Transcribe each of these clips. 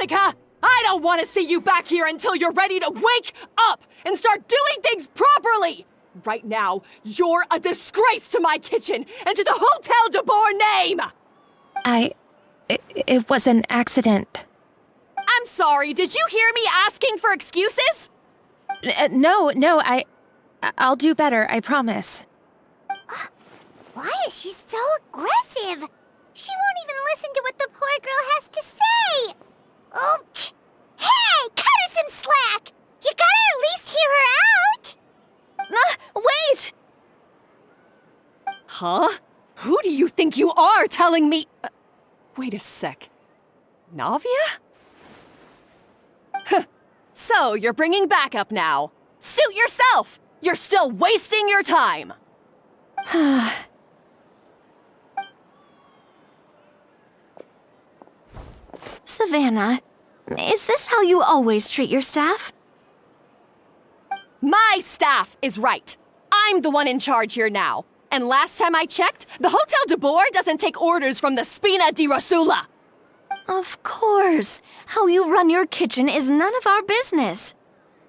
Monica! I don't want to see you back here until you're ready to wake up and start doing things properly! Right now, you're a disgrace to my kitchen and to the Hotel de Boer name! It was an accident. I'm sorry, did you hear me asking for excuses? No, I'll do better, I promise. Why is she so aggressive? She won't even listen to what the poor girl has to say. Oh, hey, cut her some slack. You gotta at least hear her out. Wait! Huh? Who do you think you are telling me? Wait a sec. Navia? So, you're bringing backup now. Suit yourself! You're still wasting your time! Savannah, is this how you always treat your staff? My staff is right. I'm the one in charge here now. And last time I checked, the Hotel de Boer doesn't take orders from the Spina di Rosula. Of course. How you run your kitchen is none of our business.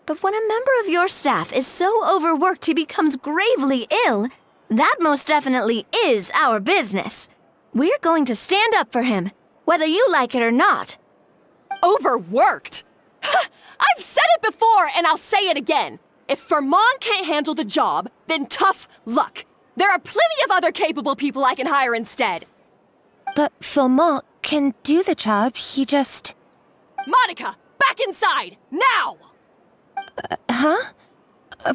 But when a member of your staff is so overworked he becomes gravely ill, that most definitely is our business. We're going to stand up for him, whether you like it or not. Overworked? I've said it before and I'll say it again. If Fermont can't handle the job, then tough luck. There are plenty of other capable people I can hire instead. But Fermont can do the job, he just... Monica, back inside, now! Huh?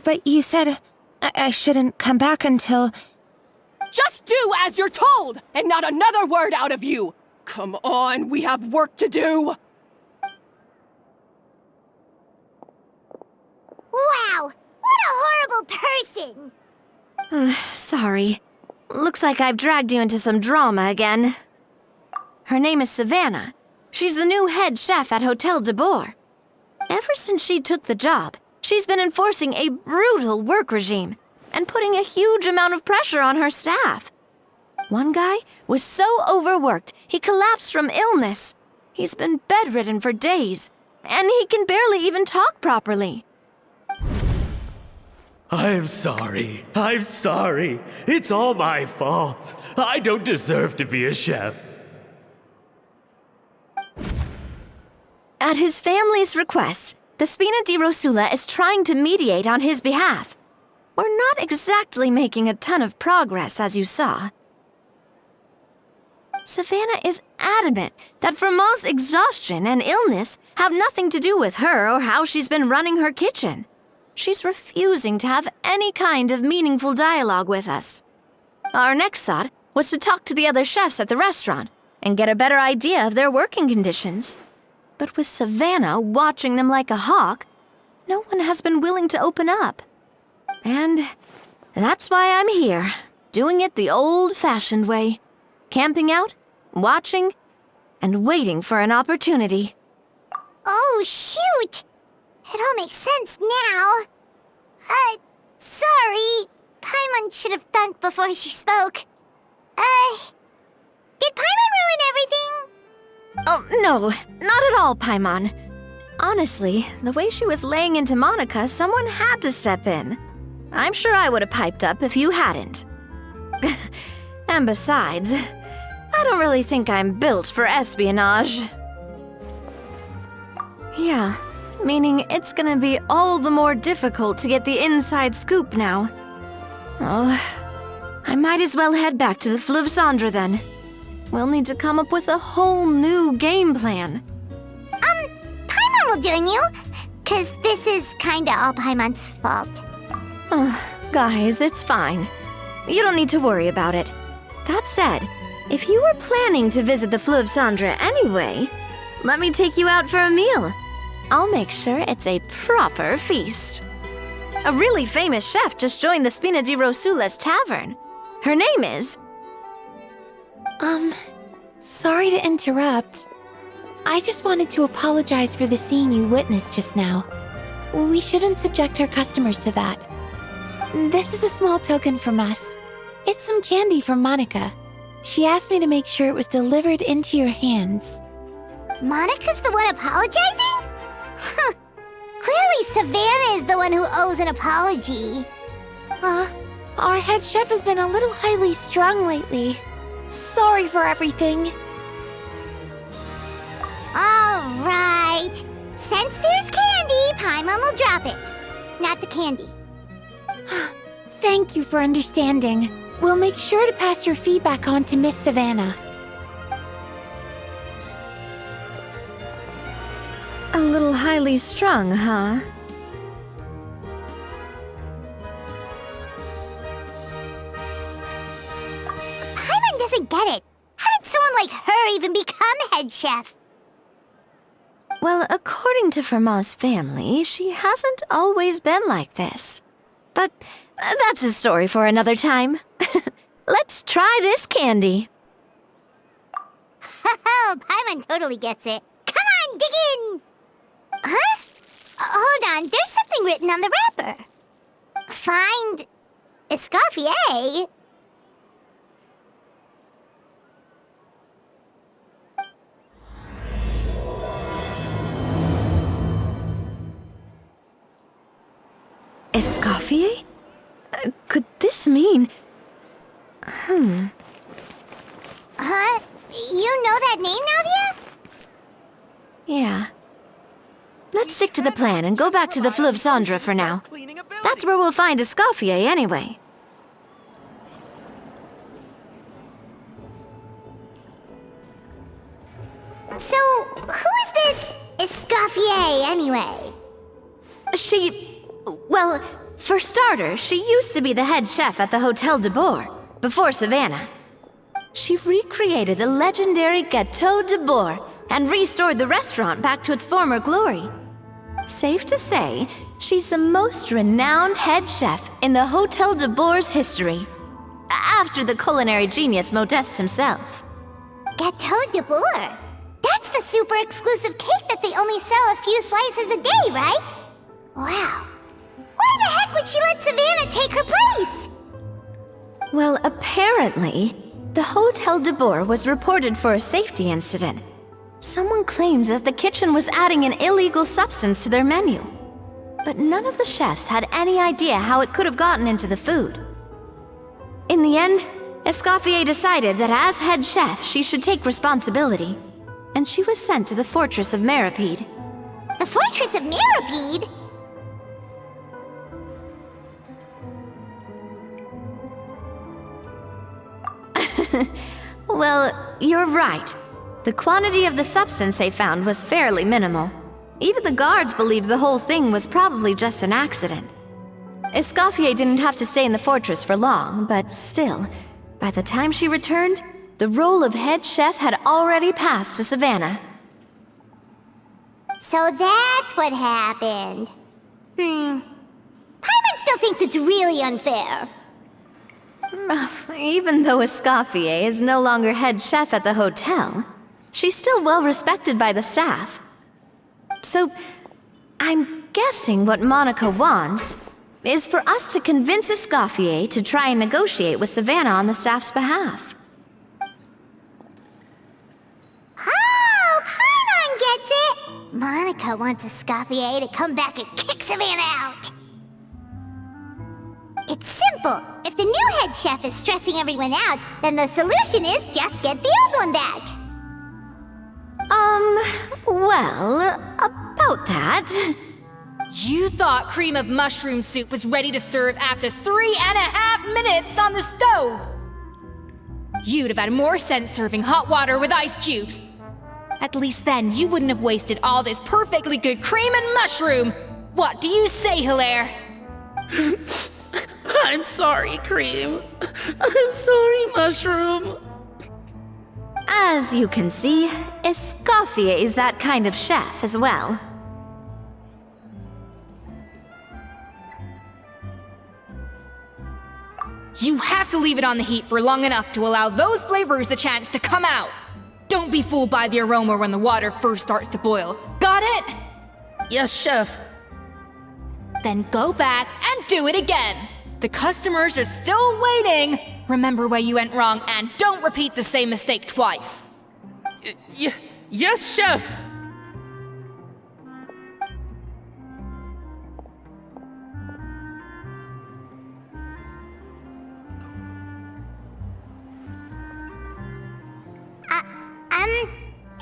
But you said I shouldn't come back until... Just do as you're told, and not another word out of you! Come on, we have work to do! Wow, what a horrible person! Sorry. Looks like I've dragged you into some drama again. Her name is Savannah. She's the new head chef at Hotel de Boer. Ever since she took the job, she's been enforcing a brutal work regime and putting a huge amount of pressure on her staff. One guy was so overworked, he collapsed from illness. He's been bedridden for days, and he can barely even talk properly. I'm sorry. It's all my fault. I don't deserve to be a chef. At his family's request, the Spina di Rosula is trying to mediate on his behalf. We're not exactly making a ton of progress, as you saw. Savannah is adamant that Vermont's exhaustion and illness have nothing to do with her or how she's been running her kitchen. She's refusing to have any kind of meaningful dialogue with us. Our next thought was to talk to the other chefs at the restaurant and get a better idea of their working conditions. But with Savannah watching them like a hawk, no one has been willing to open up. And that's why I'm here, doing it the old-fashioned way. Camping out, watching, and waiting for an opportunity. Oh, shoot! It all makes sense now. Sorry. Paimon should have thunk before she spoke. Did Paimon ruin everything? Oh, no, not at all, Paimon. Honestly, the way she was laying into Monica, someone had to step in. I'm sure I would have piped up if you hadn't. And besides, I don't really think I'm built for espionage. Yeah, meaning it's gonna be all the more difficult to get the inside scoop now. Oh, I might as well head back to the Fleuve Cendre then. We'll need to come up with a whole new game plan. Paimon will join you, 'cause this is kinda all Paimon's fault. Guys, it's fine. You don't need to worry about it. That said, if you were planning to visit the Fleuve Cendre anyway, let me take you out for a meal. I'll make sure it's a proper feast. A really famous chef just joined the Spina di Rosula's tavern. Her name is... Sorry to interrupt. I just wanted to apologize for the scene you witnessed just now. We shouldn't subject our customers to that. This is a small token from us. It's some candy from Monica. She asked me to make sure it was delivered into your hands. Monica's the one apologizing? Huh. Clearly Savannah is the one who owes an apology. Our head chef has been a little highly strung lately. Sorry for everything. All right. Since there's candy, Paimon will drop it. Not the candy. Thank you for understanding. We'll make sure to pass your feedback on to Miss Savannah. A little highly strung, huh? Paimon doesn't get it. How did someone like her even become head chef? Well, according to Fermat's family, she hasn't always been like this. But that's a story for another time. Let's try this candy. Oh, Paimon totally gets it. Come on, dig in! Huh? Hold on, there's something written on the wrapper. Find Escoffier. Escoffier? Could this mean... Huh? You know that name, Navia? Yeah. Let's stick to the plan and go back to the Fleuve Cendre for now. That's where we'll find Escoffier anyway. So, who is this Escoffier anyway? Well, for starters, she used to be the head chef at the Hotel de Bourg, before Savannah. She recreated the legendary Gâteau de Bourg and restored the restaurant back to its former glory. Safe to say, she's the most renowned head chef in the Hotel de Bourg's history, after the culinary genius Modeste himself. Gâteau de Bourg? That's the super exclusive cake that they only sell a few slices a day, right? Wow. Why the heck would she let Savannah take her place? Well, apparently, the Hotel de Bourg was reported for a safety incident. Someone claims that the kitchen was adding an illegal substance to their menu. But none of the chefs had any idea how it could have gotten into the food. In the end, Escoffier decided that as head chef, she should take responsibility. And she was sent to the Fortress of Meripede. The Fortress of Meripede? Well, you're right. The quantity of the substance they found was fairly minimal. Even the guards believed the whole thing was probably just an accident. Escoffier didn't have to stay in the fortress for long, but still, by the time she returned, the role of head chef had already passed to Savannah. So that's what happened. Paimon still thinks it's really unfair. Even though Escoffier is no longer head chef at the hotel, she's still well respected by the staff. So, I'm guessing what Monica wants is for us to convince Escoffier to try and negotiate with Savannah on the staff's behalf. Oh, Paimon gets it! Monica wants Escoffier to come back and kick Savannah out. It's simple. If the new head chef is stressing everyone out, then the solution is just get the old one back. Well, about that... You thought cream of mushroom soup was ready to serve after 3.5 minutes on the stove! You'd have had more sense serving hot water with ice cubes. At least then you wouldn't have wasted all this perfectly good cream and mushroom! What do you say, Hilaire? I'm sorry, Cream. I'm sorry, Mushroom. As you can see, Escoffier is that kind of chef as well. You have to leave it on the heat for long enough to allow those flavors the chance to come out. Don't be fooled by the aroma when the water first starts to boil. Got it? Yes, Chef. Then go back and do it again. The customers are still waiting. Remember where you went wrong and don't repeat the same mistake twice. Yes, chef!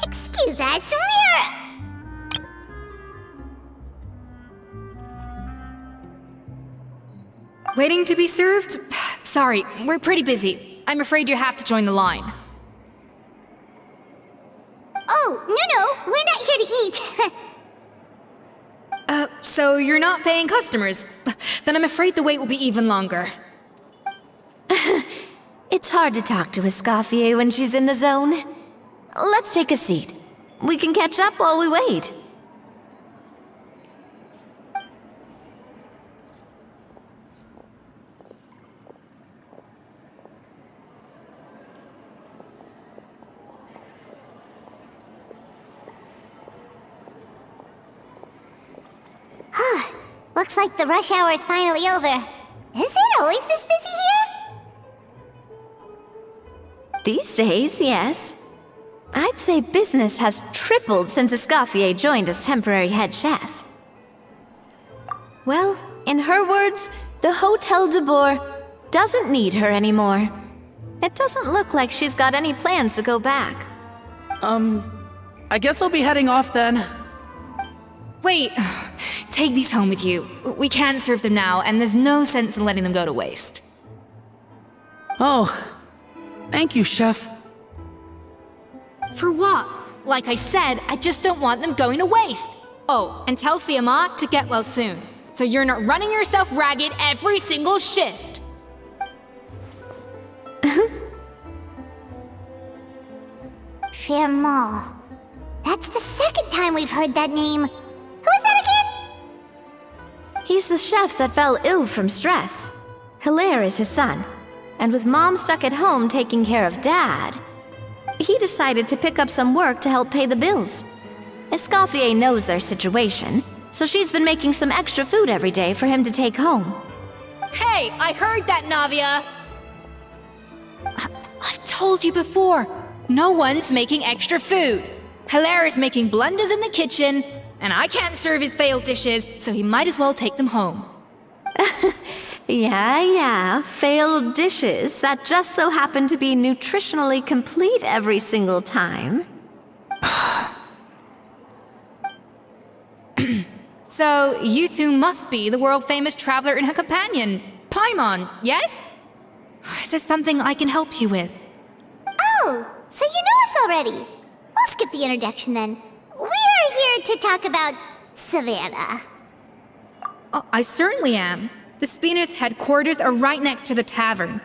Excuse us, Waiting to be served? Sorry, we're pretty busy. I'm afraid you have to join the line. Oh, no, we're not here to eat. So you're not paying customers? Then I'm afraid the wait will be even longer. It's hard to talk to Escoffier when she's in the zone. Let's take a seat. We can catch up while we wait. Looks like the rush hour is finally over. Is it always this busy here? These days, yes. I'd say business has tripled since Escoffier joined as temporary head chef. Well, in her words, the Hotel de Boer doesn't need her anymore. It doesn't look like she's got any plans to go back. I guess I'll be heading off then. Wait, take these home with you. We can't serve them now, and there's no sense in letting them go to waste. Oh, thank you, chef. For what? Like I said, I just don't want them going to waste. Oh, and tell Fiamma to get well soon, so you're not running yourself ragged every single shift. Fiamma. That's the second time we've heard that name. Who is that again? He's the chef that fell ill from stress. Hilaire is his son, and with Mom stuck at home taking care of Dad, he decided to pick up some work to help pay the bills. Escoffier knows their situation, so she's been making some extra food every day for him to take home. Hey, I heard that, Navia! I've told you before, no one's making extra food. Hilaire is making blunders in the kitchen, and I can't serve his failed dishes, so he might as well take them home. Yeah, failed dishes that just so happen to be nutritionally complete every single time. So, you two must be the world-famous traveler and her companion, Paimon, yes? Is there something I can help you with? Oh, so you know us already. We'll skip the introduction then. We are here to talk about Savannah. Oh, I certainly am. The Spinner's headquarters are right next to the tavern.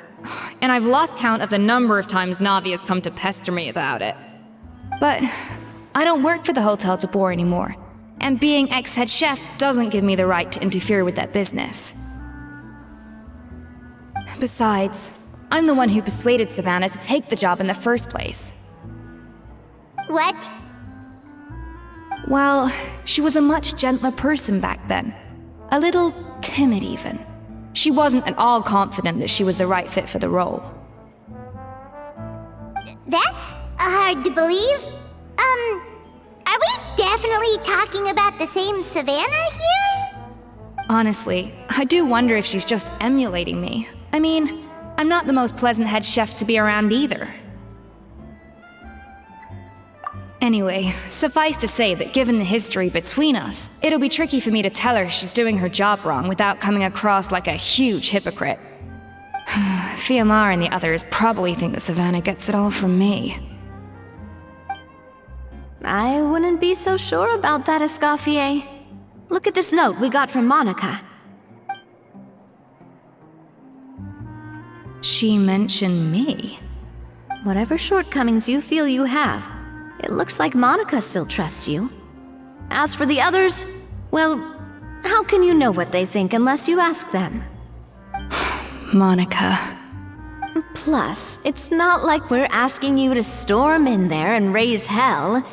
And I've lost count of the number of times Navi has come to pester me about it. But I don't work for the Hotel de Boer anymore, and being ex-head chef doesn't give me the right to interfere with that business. Besides, I'm the one who persuaded Savannah to take the job in the first place. What? Well, she was a much gentler person back then. A little timid, even. She wasn't at all confident that she was the right fit for the role. That's hard to believe. Are we definitely talking about the same Savannah here? Honestly, I do wonder if she's just emulating me. I mean, I'm not the most pleasant head chef to be around either. Anyway, suffice to say that given the history between us, it'll be tricky for me to tell her she's doing her job wrong without coming across like a huge hypocrite. Fiamma and the others probably think that Savannah gets it all from me. I wouldn't be so sure about that, Escoffier. Look at this note we got from Monica. She mentioned me. Whatever shortcomings you feel you have, it looks like Monica still trusts you. As for the others, well, how can you know what they think unless you ask them? Monica. Plus, it's not like we're asking you to storm in there and raise hell.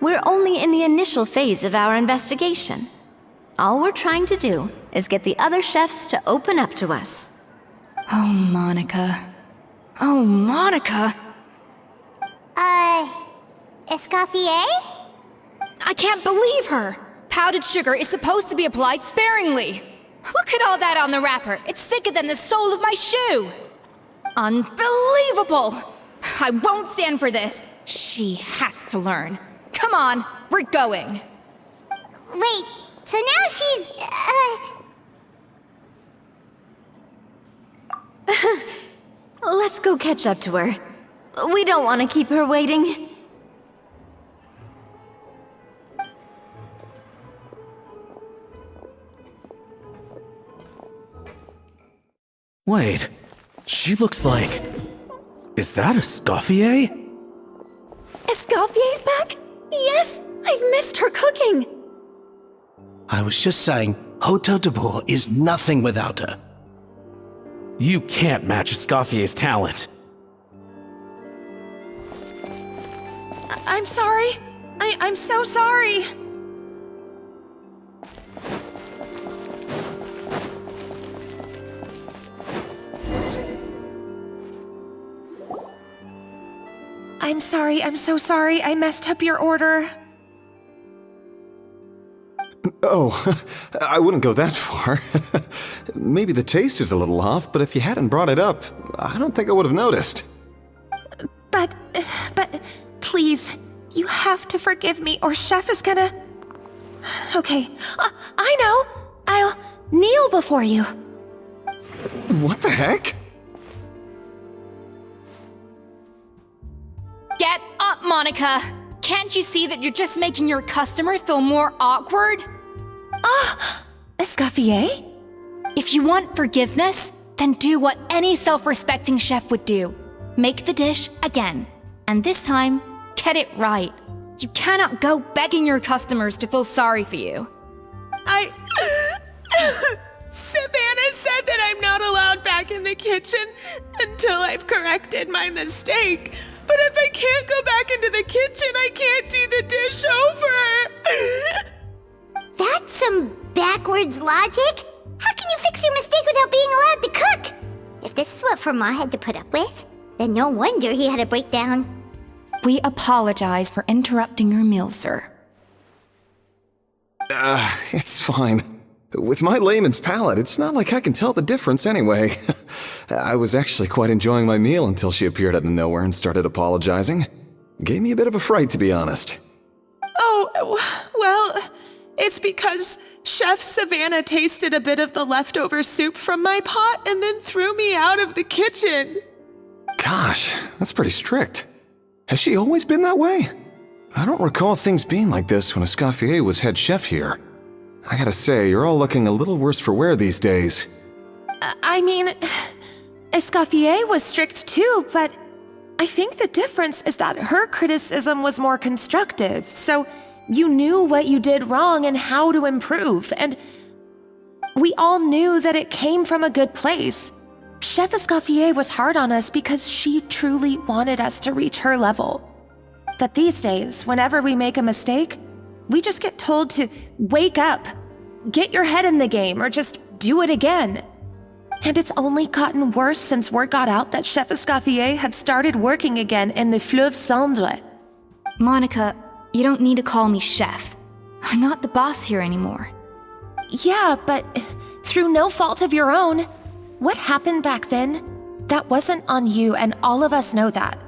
We're only in the initial phase of our investigation. All we're trying to do is get the other chefs to open up to us. Oh, Monica. Oh, Monica! Escoffier? I can't believe her! Powdered sugar is supposed to be applied sparingly. Look at all that on the wrapper. It's thicker than the sole of my shoe. Unbelievable! I won't stand for this. She has to learn. Come on, we're going. Wait, so now she's, Let's go catch up to her. We don't want to keep her waiting. Wait, she looks like... Is that Escoffier? Escoffier's back? Yes, I've missed her cooking. I was just saying, Hotel de Bourg is nothing without her. You can't match Escoffier's talent. I'm sorry. I'm so sorry. I'm so sorry. I messed up your order. Oh, I wouldn't go that far. Maybe the taste is a little off, but if you hadn't brought it up, I don't think I would have noticed. But, please, you have to forgive me or Chef is gonna... Okay, I know. I'll kneel before you. What the heck? Get up, Monica! Can't you see that you're just making your customer feel more awkward? Escoffier? If you want forgiveness, then do what any self-respecting chef would do. Make the dish again. And this time, get it right. You cannot go begging your customers to feel sorry for you. Savannah said that I'm not allowed back in the kitchen until I've corrected my mistake. But if I can't go back into the kitchen, I can't do the dish over. That's some backwards logic. How can you fix your mistake without being allowed to cook? If this is what Fermat had to put up with, then no wonder he had a breakdown. We apologize for interrupting your meal, sir. It's fine. With my layman's palate, it's not like I can tell the difference anyway. I was actually quite enjoying my meal until she appeared out of nowhere and started apologizing. Gave me a bit of a fright, to be honest. Oh, well, it's because Chef Savannah tasted a bit of the leftover soup from my pot and then threw me out of the kitchen. Gosh, that's pretty strict. Has she always been that way? I don't recall things being like this when Escoffier was head chef here. I gotta say, you're all looking a little worse for wear these days. I mean, Escoffier was strict too, but I think the difference is that her criticism was more constructive, so you knew what you did wrong and how to improve, and we all knew that it came from a good place. Chef Escoffier was hard on us because she truly wanted us to reach her level. But these days, whenever we make a mistake, we just get told to wake up, get your head in the game, or just do it again. And it's only gotten worse since word got out that Chef Escoffier had started working again in the Fleuve Cendre. Monica, you don't need to call me chef. I'm not the boss here anymore. Yeah, but through no fault of your own, what happened back then, that wasn't on you, and all of us know that.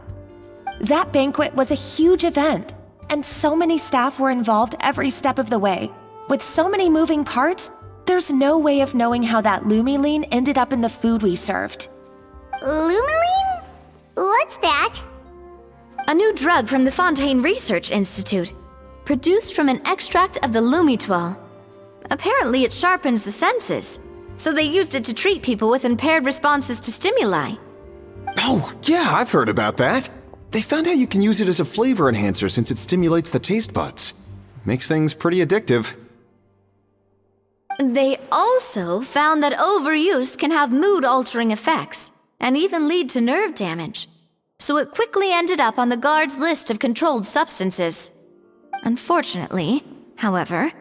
That banquet was a huge event, and so many staff were involved every step of the way. With so many moving parts, there's no way of knowing how that lumiline ended up in the food we served. Lumiline? What's that? A new drug from the Fontaine Research Institute, produced from an extract of the lumitoile. Apparently it sharpens the senses, so they used it to treat people with impaired responses to stimuli. Oh, yeah, I've heard about that. They found out you can use it as a flavor enhancer since it stimulates the taste buds. Makes things pretty addictive. They also found that overuse can have mood-altering effects and even lead to nerve damage. So it quickly ended up on the guards' list of controlled substances. Unfortunately, however,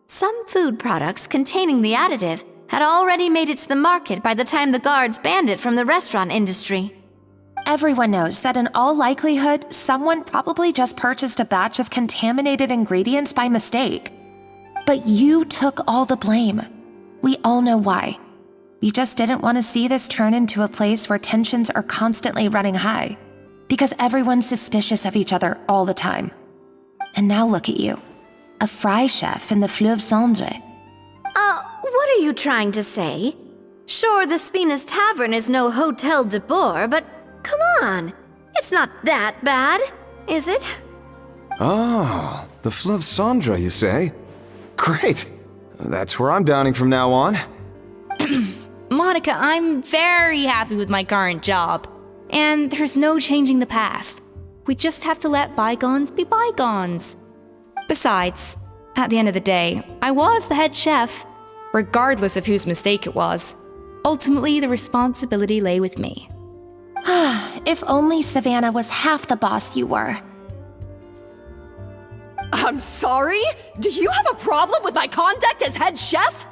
some food products containing the additive had already made it to the market by the time the guards banned it from the restaurant industry. everyone knows that in all likelihood, someone probably just purchased a batch of contaminated ingredients by mistake. But you took all the blame. We all know why. You just didn't want to see this turn into a place where tensions are constantly running high, because everyone's suspicious of each other all the time. And now look at you, a fry chef in the Fleuve Cendre. What are you trying to say? Sure, the Spina's Tavern is no Hotel de Boer, but come on, it's not that bad, is it? Oh, the Fleuve Cendre, you say? Great. That's where I'm dining from now on. Monica, I'm very happy with my current job. And there's no changing the past. We just have to let bygones be bygones. Besides, at the end of the day, I was the head chef, regardless of whose mistake it was. Ultimately, the responsibility lay with me. If only Savannah was half the boss you were. I'm sorry? Do you have a problem with my conduct as head chef?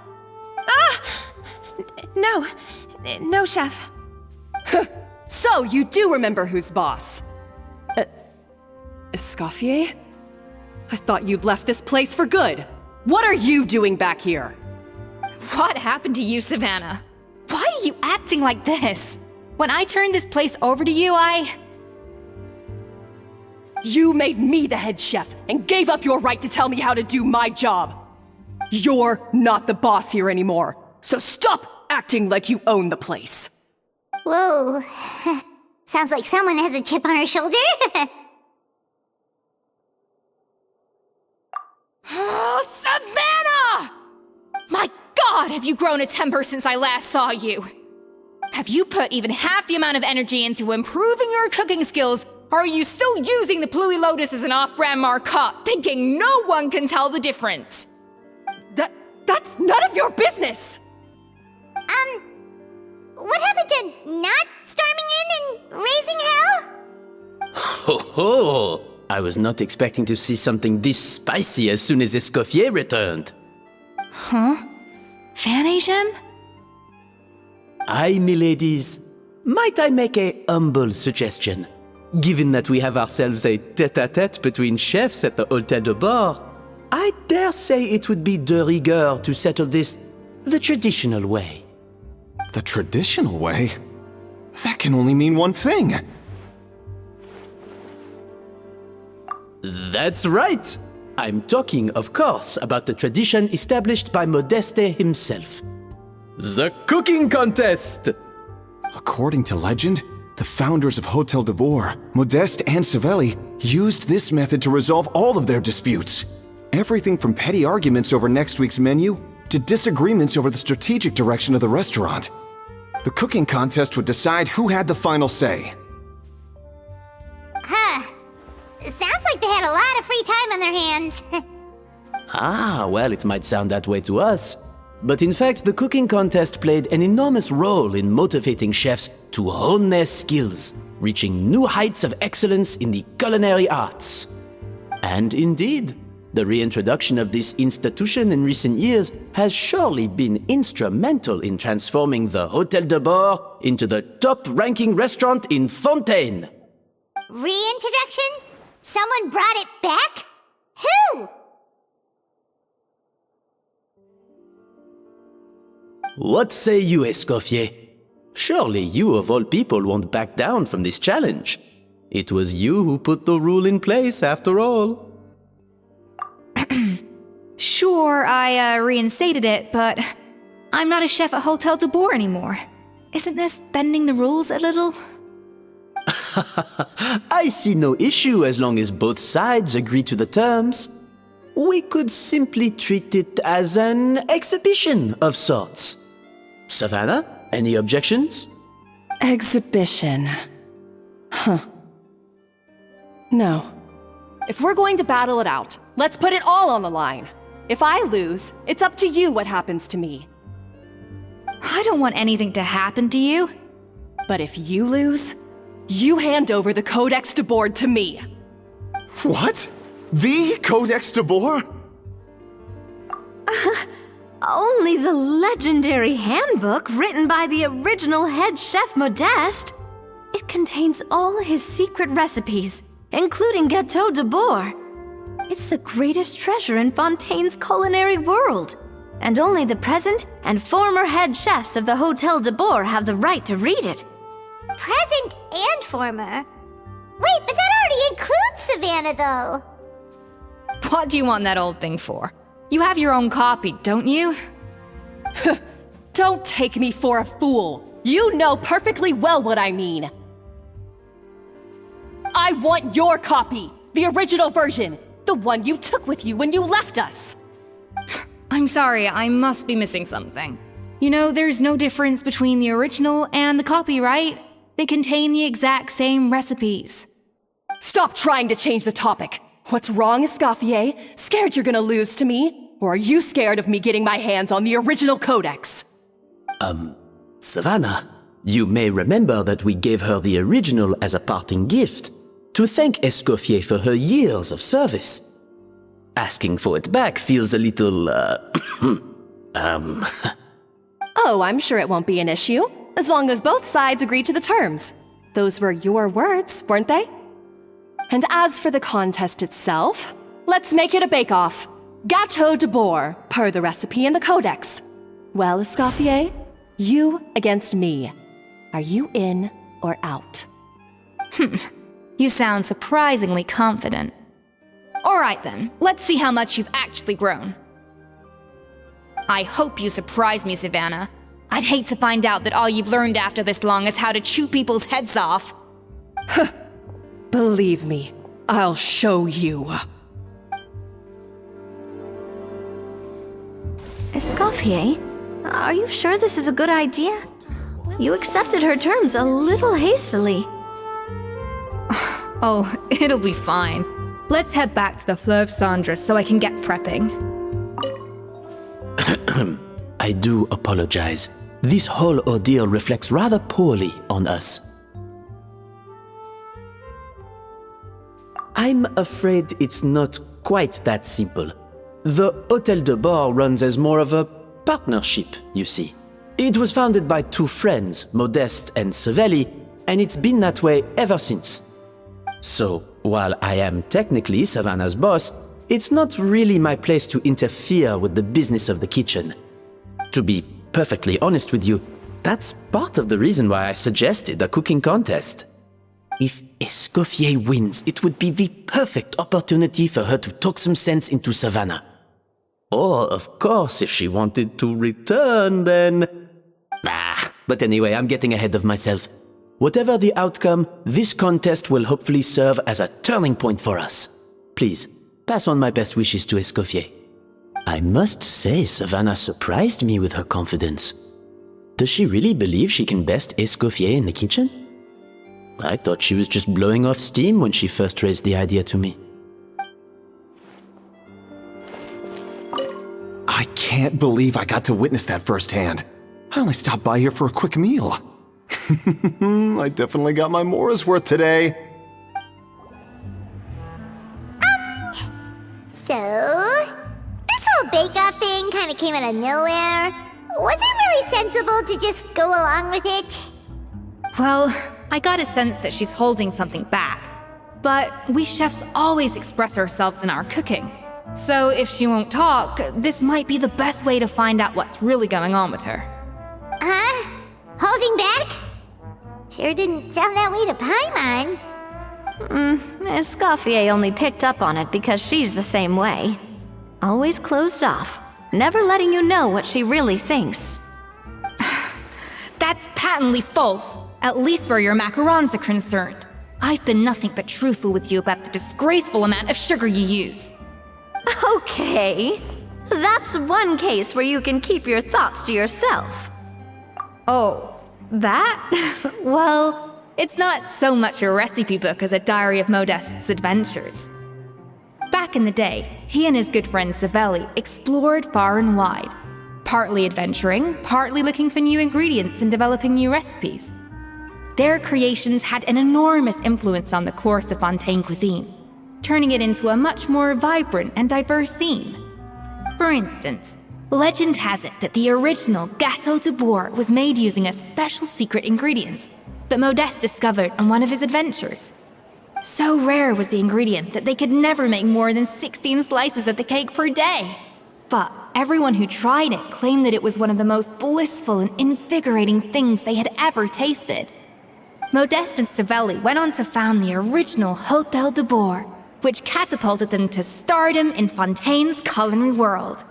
No, chef. So, you do remember who's boss? Escoffier? I thought you'd left this place for good. What are you doing back here? What happened to you, Savannah? Why are you acting like this? When I turned this place over to you, You made me the head chef and gave up your right to tell me how to do my job. You're not the boss here anymore, so stop acting like you own the place. Whoa. Sounds like someone has a chip on her shoulder. Oh, Savannah! My God, have you grown a temper since I last saw you? Have you put even half the amount of energy into improving your cooking skills, or are you still using the Pluie Lotus as an off-brand marcotte, thinking no one can tell the difference? That's none of your business! What happened to not storming in and raising hell? Ho ho! I was not expecting to see something this spicy as soon as Escoffier returned. Huh? Fan Asian? Aye, miladies. Might I make a humble suggestion? Given that we have ourselves a tête-à-tête between chefs at the Hôtel de Bord, I dare say it would be de rigueur to settle this the traditional way. The traditional way? That can only mean one thing. That's right! I'm talking, of course, about the tradition established by Modeste himself. The cooking contest! According to legend, the founders of Hotel de Boer, Modeste and Savelli, used this method to resolve all of their disputes. Everything from petty arguments over next week's menu to disagreements over the strategic direction of the restaurant. The cooking contest would decide who had the final say. Sounds like they had a lot of free time on their hands. Well, it might sound that way to us. But in fact, the cooking contest played an enormous role in motivating chefs to hone their skills, reaching new heights of excellence in the culinary arts. And indeed, the reintroduction of this institution in recent years has surely been instrumental in transforming the Hôtel de Bord into the top-ranking restaurant in Fontaine. Reintroduction? Someone brought it back? Who? What say you, Escoffier? Surely you of all people won't back down from this challenge. It was you who put the rule in place, after all. Sure, I reinstated it, but I'm not a chef at Hotel de Boer anymore. Isn't this bending the rules a little? I see no issue as long as both sides agree to the terms. We could simply treat it as an exhibition of sorts. Savannah, any objections? Exhibition. Huh. No. If we're going to battle it out, let's put it all on the line. If I lose, it's up to you what happens to me. I don't want anything to happen to you. But if you lose, you hand over the Codex de Boer to me. What? The Codex de Boer? Only the legendary handbook written by the original head chef Modeste. It It contains all his secret recipes, including Gâteau de Bourg. It's the greatest treasure in Fontaine's culinary world, and only the present and former head chefs of the Hotel de Bourg have the right to read it. Present and former. Wait, but that already includes Savannah, though. What do you want that old thing for? You have your own copy, don't you? Don't take me for a fool. You know perfectly well what I mean. I want your copy, the original version, the one you took with you when you left us. I'm sorry, I must be missing something. You know, there's no difference between the original and the copy, right? They contain the exact same recipes. Stop trying to change the topic. What's wrong, Escoffier? Scared you're gonna lose to me? Or are you scared of me getting my hands on the original codex? Savannah, you may remember that we gave her the original as a parting gift to thank Escoffier for her years of service. Asking for it back feels a little, Oh, I'm sure it won't be an issue, as long as both sides agree to the terms. Those were your words, weren't they? And as for the contest itself, let's make it a bake-off. Gâteau de Bourg, per the recipe in the codex. Well, Escoffier, you against me. Are you in or out? You sound surprisingly confident. Alright then, let's see how much you've actually grown. I hope you surprise me, Savannah. I'd hate to find out that all you've learned after this long is how to chew people's heads off. Believe me, I'll show you. Escoffier, are you sure this is a good idea? You accepted her terms a little hastily. Oh, it'll be fine. Let's head back to the Fleuve Cendres so I can get prepping. I do apologize. This whole ordeal reflects rather poorly on us. I'm afraid it's not quite that simple. The Hotel de Bourg runs as more of a partnership, you see. It was founded by two friends, Modeste and Savelli, and it's been that way ever since. So, while I am technically Savannah's boss, it's not really my place to interfere with the business of the kitchen. To be perfectly honest with you, that's part of the reason why I suggested a cooking contest. If Escoffier wins, it would be the perfect opportunity for her to talk some sense into Savannah. Or, of course, if she wanted to return, then... But anyway, I'm getting ahead of myself. Whatever the outcome, this contest will hopefully serve as a turning point for us. Please, pass on my best wishes to Escoffier. I must say, Savannah surprised me with her confidence. Does she really believe she can best Escoffier in the kitchen? I thought she was just blowing off steam when she first raised the idea to me. I can't believe I got to witness that firsthand. I only stopped by here for a quick meal. I definitely got my Mora's worth today. So, this whole bake-off thing kind of came out of nowhere. Was it really sensible to just go along with it? Well, I got a sense that she's holding something back. But we chefs always express ourselves in our cooking. So if she won't talk, this might be the best way to find out what's really going on with her. Huh? Holding back? Sure didn't sound that way to Paimon. Escoffier only picked up on it because she's the same way. Always closed off, never letting you know what she really thinks. That's patently false, at least where your macarons are concerned. I've been nothing but truthful with you about the disgraceful amount of sugar you use. Okay, that's one case where you can keep your thoughts to yourself. Oh, that? Well, it's not so much a recipe book as a diary of Modeste's adventures. Back in the day, he and his good friend Savelli explored far and wide, partly adventuring, partly looking for new ingredients and developing new recipes. Their creations had an enormous influence on the course of Fontaine cuisine, turning it into a much more vibrant and diverse scene. For instance, legend has it that the original Gâteau de Bourg was made using a special secret ingredient, that Modeste discovered on one of his adventures. So rare was the ingredient that they could never make more than 16 slices of the cake per day. But everyone who tried it claimed that it was one of the most blissful and invigorating things they had ever tasted. Modeste and Savelli went on to found the original Hotel de Boer, which catapulted them to stardom in Fontaine's culinary world.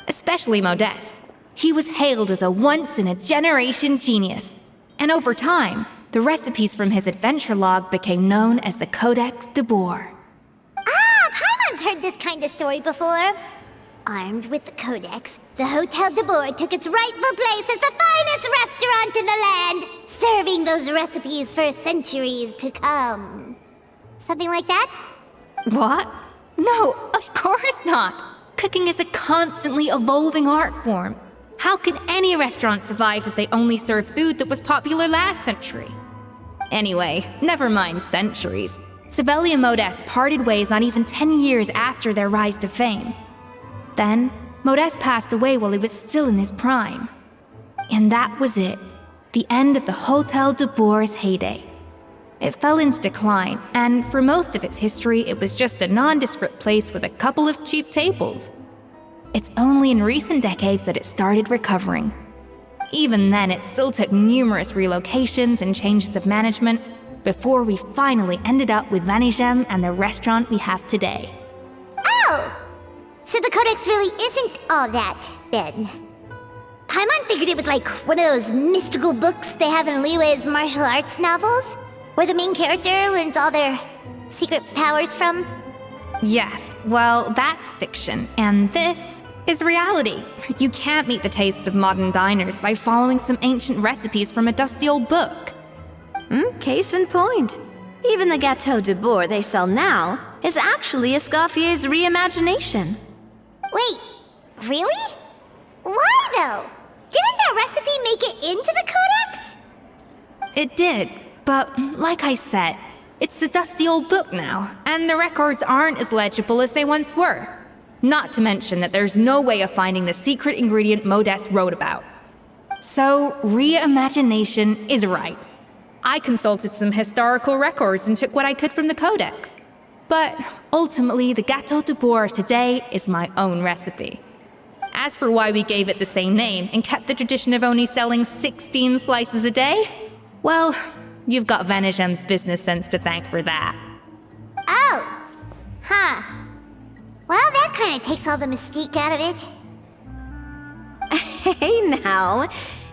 Especially Modeste. He was hailed as a once-in-a-generation genius, and over time, the recipes from his adventure log became known as the Codex de Boer. Ah, Paimon's heard this kind of story before. Armed with the Codex, the Hotel de Boer took its rightful place as the finest restaurant in the land, serving those recipes for centuries to come. Something like that? What? No, of course not! Cooking is a constantly evolving art form. How could any restaurant survive if they only served food that was popular last century? Anyway, never mind centuries. Savelli and Modeste parted ways not even 10 years after their rise to fame. Then, Modeste passed away while he was still in his prime. And that was it. The end of the Hotel de Boer's heyday. It fell into decline, and for most of its history, it was just a nondescript place with a couple of cheap tables. It's only in recent decades that it started recovering. Even then, it still took numerous relocations and changes of management before we finally ended up with Vanigem and the restaurant we have today. Oh! So the Codex really isn't all that, then. Paimon figured it was like one of those mystical books they have in Liyue's martial arts novels, where the main character learns all their secret powers from. Yes, well, that's fiction, and this is reality. You can't meet the tastes of modern diners by following some ancient recipes from a dusty old book. Case in point. Even the Gâteau de Boer they sell now is actually Escoffier's reimagination. Wait, really? Why though? Didn't that recipe make it into the Codex? It did, but like I said, it's the dusty old book now, and the records aren't as legible as they once were. Not to mention that there's no way of finding the secret ingredient Modeste wrote about. So, reimagination is right. I consulted some historical records and took what I could from the Codex. But ultimately, the Gâteau de Boer of today is my own recipe. As for why we gave it the same name and kept the tradition of only selling 16 slices a day, well, you've got Vanigem's business sense to thank for that. Oh! Huh. Well, that kind of takes all the mystique out of it. Hey now,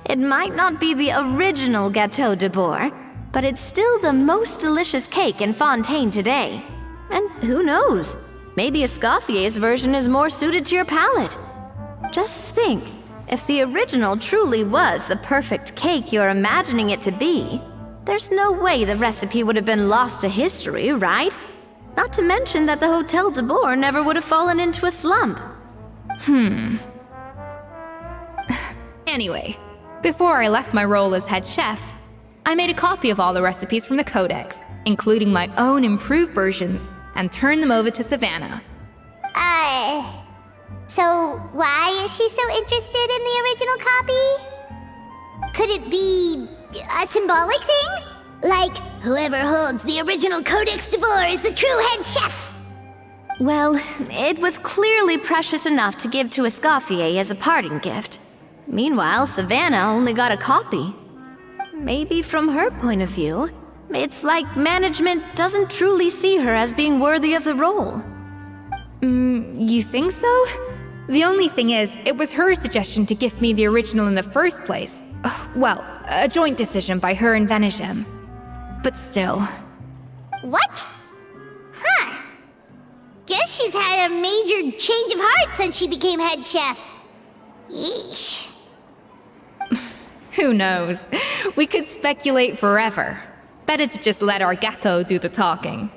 it might not be the original Gâteau de Boer, but it's still the most delicious cake in Fontaine today. And who knows, maybe Escoffier's version is more suited to your palate. Just think, if the original truly was the perfect cake you're imagining it to be, there's no way the recipe would have been lost to history, right? Not to mention that the Hotel de Boer never would have fallen into a slump. Anyway, before I left my role as head chef, I made a copy of all the recipes from the Codex, including my own improved versions, and turned them over to Savannah. So why is she so interested in the original copy? Could it be a symbolic thing? Like, whoever holds the original Codex de Boer is the true head chef? Well, it was clearly precious enough to give to Escoffier as a parting gift. Meanwhile, Savannah only got a copy. Maybe from her point of view, it's like management doesn't truly see her as being worthy of the role. You think so? The only thing is, it was her suggestion to gift me the original in the first place. Well, a joint decision by her and Vanigem. But still. What? Huh. Guess she's had a major change of heart since she became head chef. Yeesh. Who knows? We could speculate forever. Better to just let our Gâteau do the talking.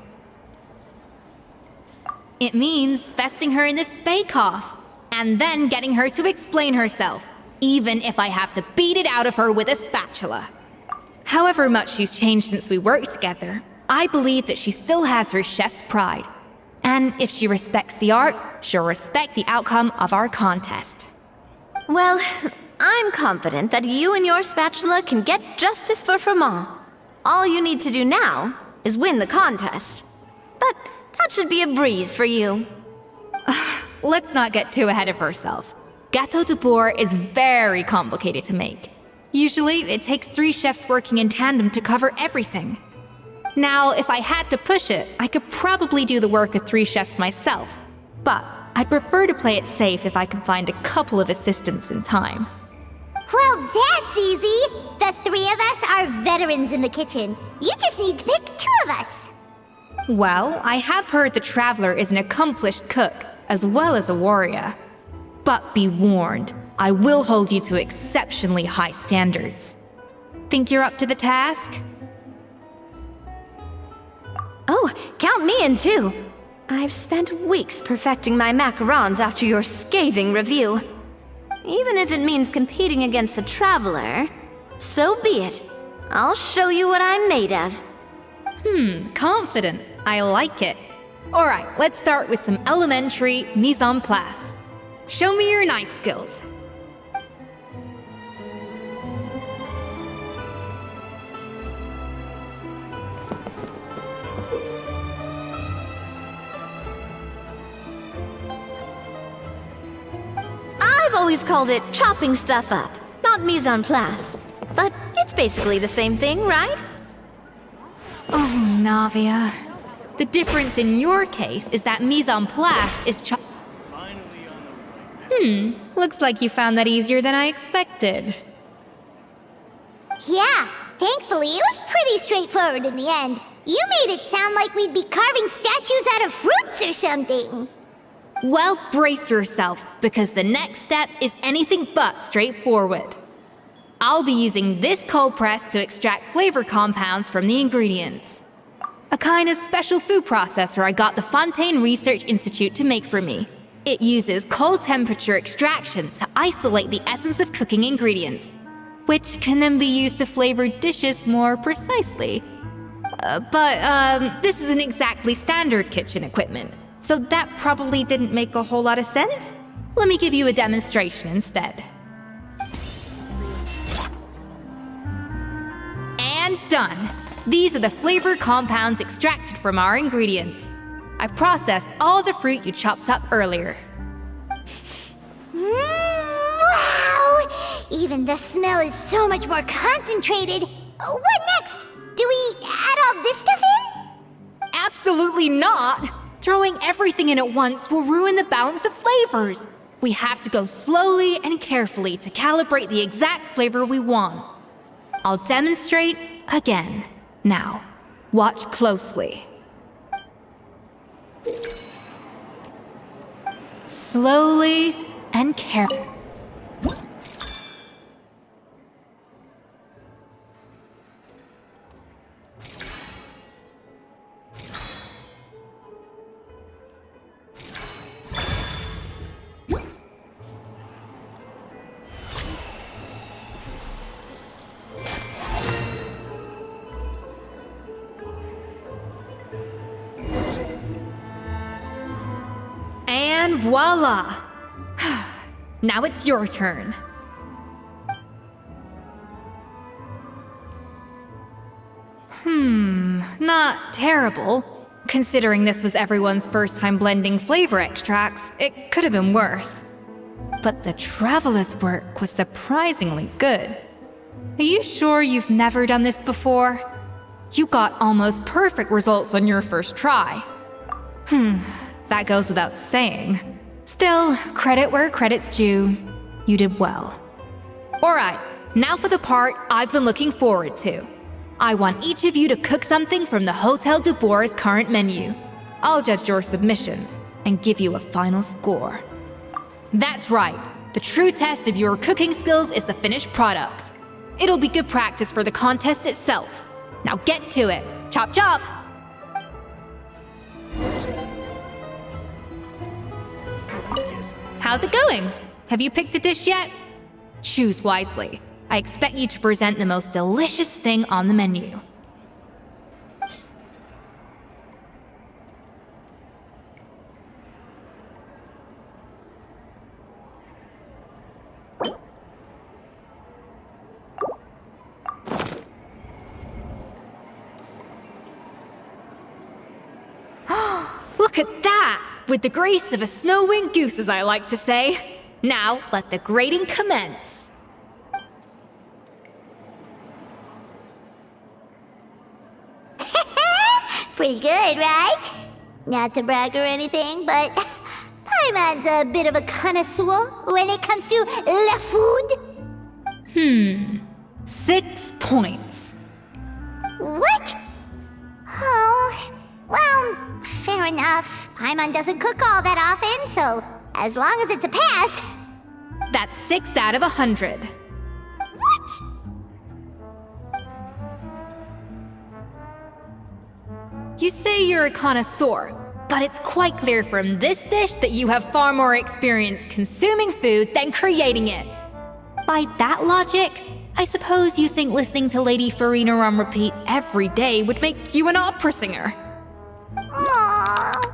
It means besting her in this bake-off, and then getting her to explain herself, even if I have to beat it out of her with a spatula. However much she's changed since we worked together, I believe that she still has her chef's pride. And if she respects the art, she'll respect the outcome of our contest. Well, I'm confident that you and your spatula can get justice for Froment. All you need to do now is win the contest. But that should be a breeze for you. Let's not get too ahead of ourselves. Gâteau de bourre is very complicated to make. Usually, it takes 3 chefs working in tandem to cover everything. Now, if I had to push it, I could probably do the work of 3 chefs myself. But I'd prefer to play it safe if I can find a couple of assistants in time. Well, that's easy. The 3 of us are veterans in the kitchen. You just need to pick 2 of us. Well, I have heard the Traveler is an accomplished cook, as well as a warrior. But be warned, I will hold you to exceptionally high standards. Think you're up to the task? Oh, count me in too. I've spent weeks perfecting my macarons after your scathing review. Even if it means competing against the Traveler, so be it. I'll show you what I'm made of. Confident. I like it. Alright, let's start with some elementary mise en place. Show me your knife skills. I've always called it chopping stuff up, not mise en place. But it's basically the same thing, right? Oh, Navia. The difference in your case is that mise en place is looks like you found that easier than I expected. Yeah, thankfully it was pretty straightforward in the end. You made it sound like we'd be carving statues out of fruits or something. Well, brace yourself, because the next step is anything but straightforward. I'll be using this cold press to extract flavor compounds from the ingredients. A kind of special food processor I got the Fontaine Research Institute to make for me. It uses cold temperature extraction to isolate the essence of cooking ingredients, which can then be used to flavor dishes more precisely. But this isn't exactly standard kitchen equipment, so that probably didn't make a whole lot of sense. Let me give you a demonstration instead. And done! These are the flavor compounds extracted from our ingredients. I've processed all the fruit you chopped up earlier. Wow! Even the smell is so much more concentrated. What next? Do we add all this stuff in? Absolutely not! Throwing everything in at once will ruin the balance of flavors. We have to go slowly and carefully to calibrate the exact flavor we want. I'll demonstrate again. Now, watch closely. Slowly and carefully. And voila! Now it's your turn. Not terrible. Considering this was everyone's first time blending flavor extracts, it could have been worse. But the Traveler's work was surprisingly good. Are you sure you've never done this before? You got almost perfect results on your first try. That goes without saying. Still, credit where credit's due. You did well. Alright, now for the part I've been looking forward to. I want each of you to cook something from the Hotel du Bourg's current menu. I'll judge your submissions and give you a final score. That's right, the true test of your cooking skills is the finished product. It'll be good practice for the contest itself. Now get to it. Chop chop! How's it going? Have you picked a dish yet? Choose wisely. I expect you to present the most delicious thing on the menu. Look at that! With the grace of a snow-winged goose, as I like to say. Now, let the grating commence. Pretty good, right? Not to brag or anything, but Paimon's a bit of a connoisseur when it comes to la food. 6 points. What? Oh, well, fair enough. Paimon doesn't cook all that often, so as long as it's a pass. That's 6 out of 100. What? You say you're a connoisseur, but it's quite clear from this dish that you have far more experience consuming food than creating it. By that logic, I suppose you think listening to Lady Farina on repeat every day would make you an opera singer. Aww.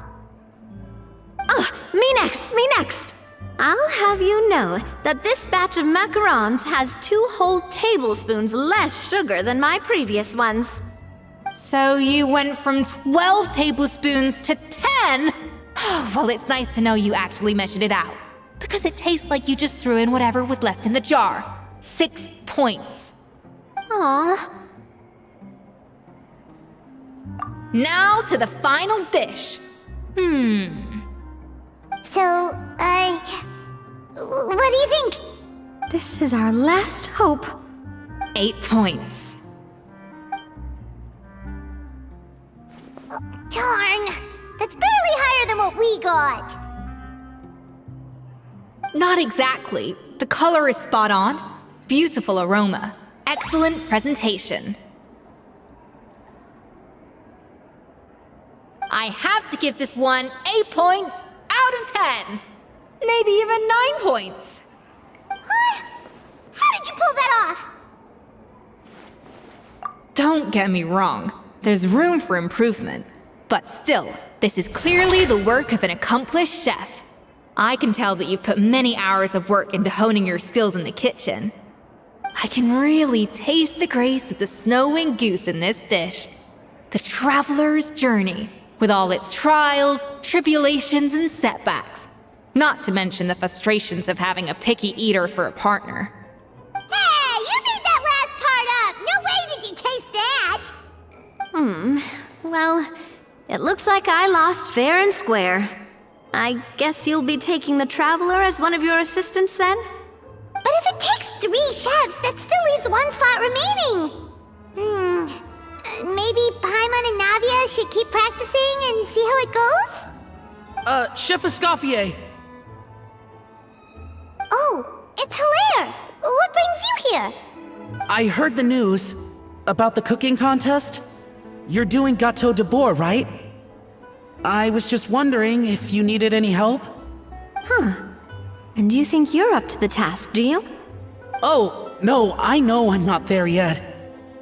Me next! I'll have you know that this batch of macarons has 2 whole tablespoons less sugar than my previous ones. So you went from 12 tablespoons to 10? Well, it's nice to know you actually measured it out. Because it tastes like you just threw in whatever was left in the jar. 6 points. Aw. Now to the final dish. So, what do you think? This is our last hope. 8 points. Darn, that's barely higher than what we got. Not exactly. The color is spot on. Beautiful aroma. Excellent presentation. I have to give this one 8 points out of 10. Maybe even 9 points. Huh? How did you pull that off? Don't get me wrong. There's room for improvement. But still, this is clearly the work of an accomplished chef. I can tell that you've put many hours of work into honing your skills in the kitchen. I can really taste the grace of the snow-winged goose in this dish. The traveler's journey, with all its trials, tribulations, and setbacks. Not to mention the frustrations of having a picky eater for a partner. Hey, you made that last part up! No way did you taste that! Well, it looks like I lost fair and square. I guess you'll be taking the Traveler as one of your assistants then? But if it takes 3 chefs, that still leaves 1 slot remaining. Maybe Paimon and Navia should keep practicing and see how it goes? Chef Escoffier! Oh, it's Hilaire! What brings you here? I heard the news about the cooking contest. You're doing Gâteau de Bois, right? I was just wondering if you needed any help. And you think you're up to the task, do you? Oh, no, I know I'm not there yet.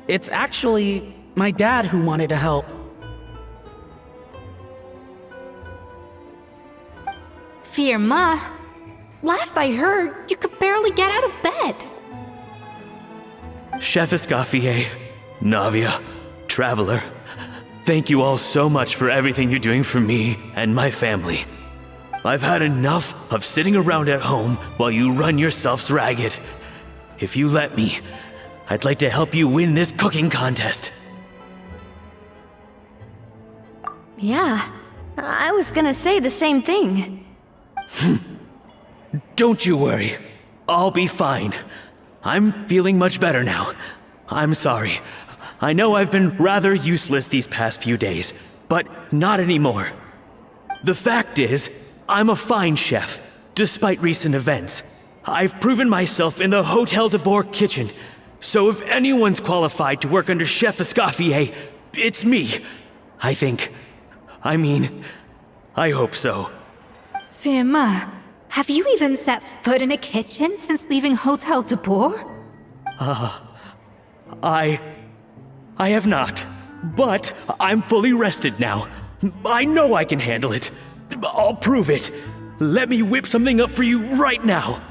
It's actually my dad who wanted to help. Firma, last I heard, you could barely get out of bed. Chef Escoffier, Navia, Traveler, thank you all so much for everything you're doing for me and my family. I've had enough of sitting around at home while you run yourselves ragged. If you let me, I'd like to help you win this cooking contest. Yeah, I was gonna say the same thing. Don't you worry. I'll be fine. I'm feeling much better now. I'm sorry. I know I've been rather useless these past few days, but not anymore. The fact is, I'm a fine chef, despite recent events. I've proven myself in the Hotel de Bois kitchen, so if anyone's qualified to work under Chef Escoffier, it's me. I think. I hope so. Firma, have you even set foot in a kitchen since leaving Hotel de Bois? I have not, but I'm fully rested now. I know I can handle it. I'll prove it. Let me whip something up for you right now.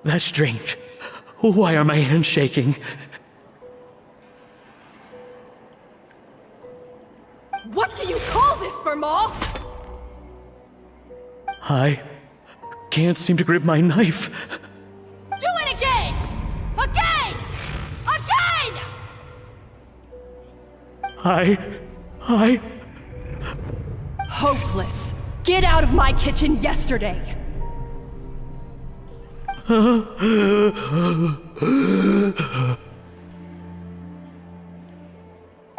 That's strange. Why are my hands shaking? What do you call this, Vermal? I can't seem to grip my knife. Do it again! Again! Again! I... Hopeless. Get out of my kitchen yesterday.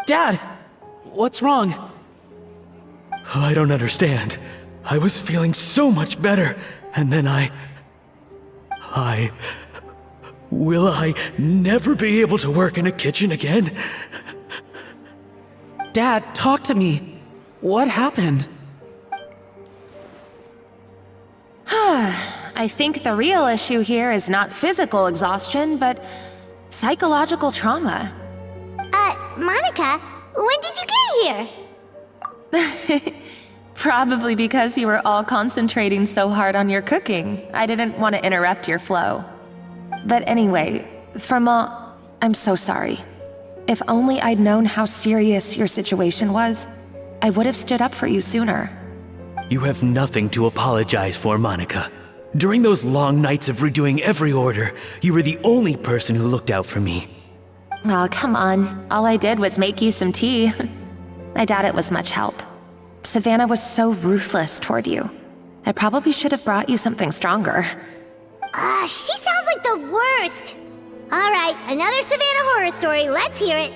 Dad, what's wrong? I don't understand. I was feeling so much better, and then Will I never be able to work in a kitchen again? Dad, talk to me. What happened? I think the real issue here is not physical exhaustion, but psychological trauma. Monica, when did you get here? Probably because you were all concentrating so hard on your cooking. I didn't want to interrupt your flow. But anyway, Vermal, I'm so sorry. If only I'd known how serious your situation was, I would have stood up for you sooner. You have nothing to apologize for, Monica. During those long nights of redoing every order, you were the only person who looked out for me. Oh, come on. All I did was make you some tea. I doubt it was much help. Savannah was so ruthless toward you. I probably should have brought you something stronger. She sounds like the worst. All right, another Savannah horror story. Let's hear it.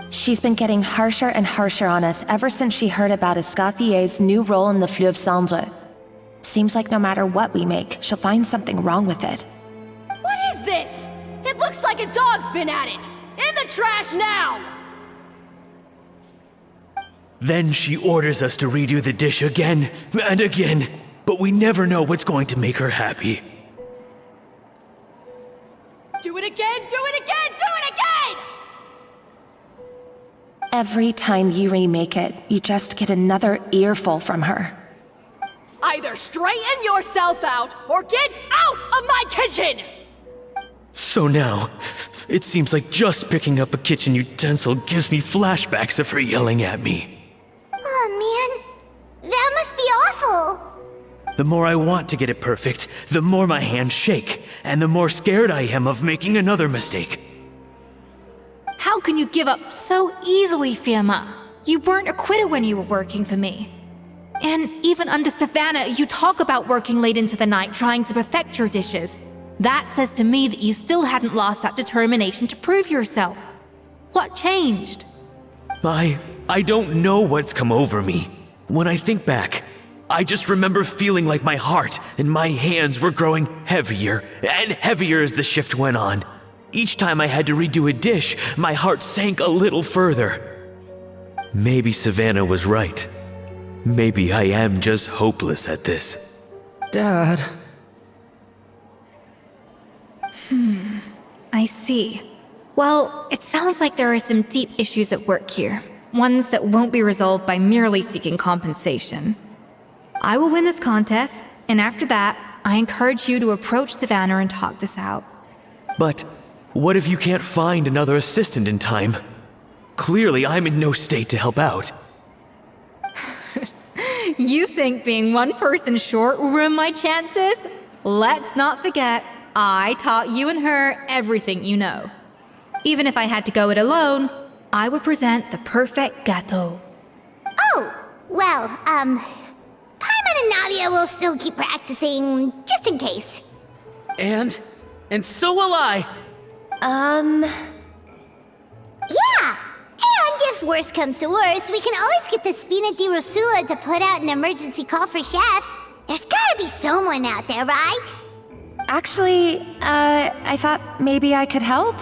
She's been getting harsher and harsher on us ever since she heard about Escoffier's new role in the Fleuve Cendre. Seems like no matter what we make, she'll find something wrong with it. What is this? It looks like a dog's been at it. In the trash now! Then she orders us to redo the dish again and again, but we never know what's going to make her happy. Do it again, do it again, do it again! Every time you remake it, you just get another earful from her. Either straighten yourself out or get out of my kitchen! So now, it seems like just picking up a kitchen utensil gives me flashbacks of her yelling at me. Oh man, that must be awful. The more I want to get it perfect, the more my hands shake, and the more scared I am of making another mistake. How can you give up so easily, Firma? You weren't a quitter when you were working for me. And even under Savannah, you talk about working late into the night trying to perfect your dishes. That says to me that you still hadn't lost that determination to prove yourself. What changed? I don't know what's come over me. When I think back, I just remember feeling like my heart and my hands were growing heavier and heavier as the shift went on. Each time I had to redo a dish, my heart sank a little further. Maybe Savannah was right. Maybe I am just hopeless at this. Dad. I see. Well, it sounds like there are some deep issues at work here. Ones that won't be resolved by merely seeking compensation. I will win this contest, and after that, I encourage you to approach Savannah and talk this out. But what if you can't find another assistant in time? Clearly, I'm in no state to help out. You think being one person short will ruin my chances? Let's not forget, I taught you and her everything you know. Even if I had to go it alone, I would present the perfect gâteau. Oh, well, Paimon and Nadia will still keep practicing, just in case. And so will I. Yeah! And if worse comes to worse, we can always get the Spina di Rosula to put out an emergency call for chefs. There's gotta be someone out there, right? Actually, I thought maybe I could help.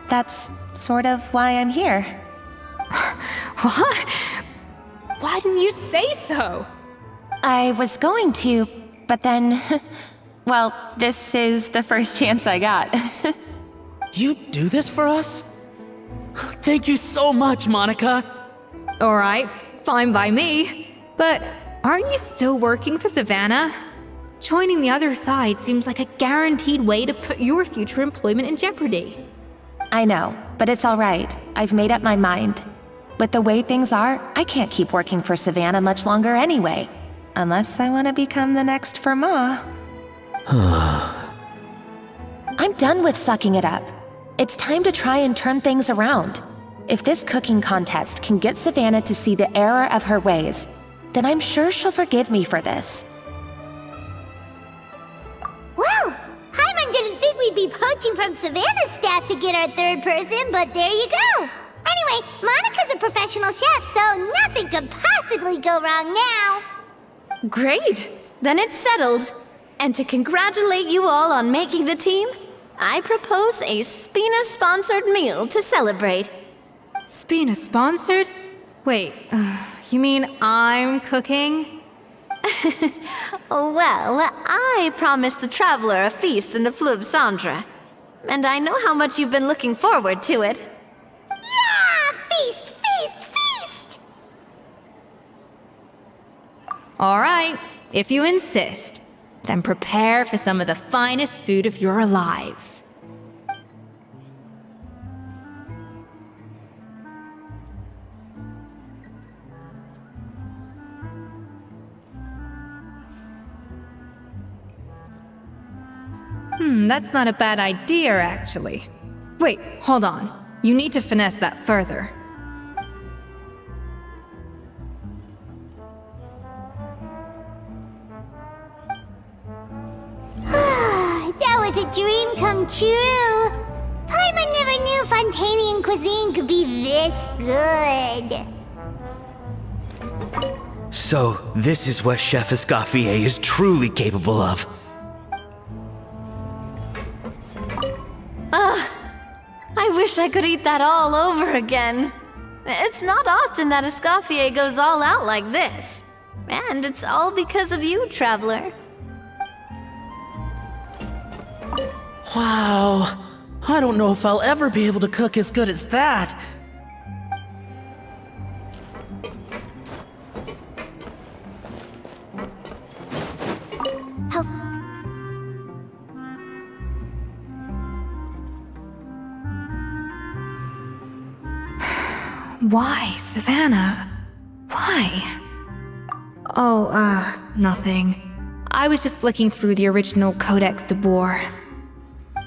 That's sort of why I'm here. What? Why didn't you say so? I was going to, but then... well, this is the first chance I got. You do this for us? Thank you so much, Monica. Alright, fine by me. But aren't you still working for Savannah? Joining the other side seems like a guaranteed way to put your future employment in jeopardy. I know, but it's all right. I've made up my mind. With the way things are, I can't keep working for Savannah much longer anyway. Unless I want to become the next Fermat. I'm done with sucking it up. It's time to try and turn things around. If this cooking contest can get Savannah to see the error of her ways, then I'm sure she'll forgive me for this. Well, Hyman didn't think we'd be poaching from Savannah's staff to get our third person, but there you go. Anyway, Monica's a professional chef, so nothing could possibly go wrong now. Great! Then it's settled. And to congratulate you all on making the team, I propose a Spina-sponsored meal to celebrate. Spina-sponsored? Wait, you mean I'm cooking? Well, I promised the traveler a feast in the Fleuve Cendre. And I know how much you've been looking forward to it. Yeah! Feast, feast, feast! All right, if you insist, then prepare for some of the finest food of your lives. That's not a bad idea, actually. Wait, hold on. You need to finesse that further. That was a dream come true. Hyman never knew Fontanian cuisine could be this good. So, this is what Chef Escoffier is truly capable of. I wish I could eat that all over again. It's not often that Escoffier goes all out like this. And it's all because of you, Traveler. Wow. I don't know if I'll ever be able to cook as good as that. Why, Savannah? Why? Oh, nothing. I was just flicking through the original Codex de Boer.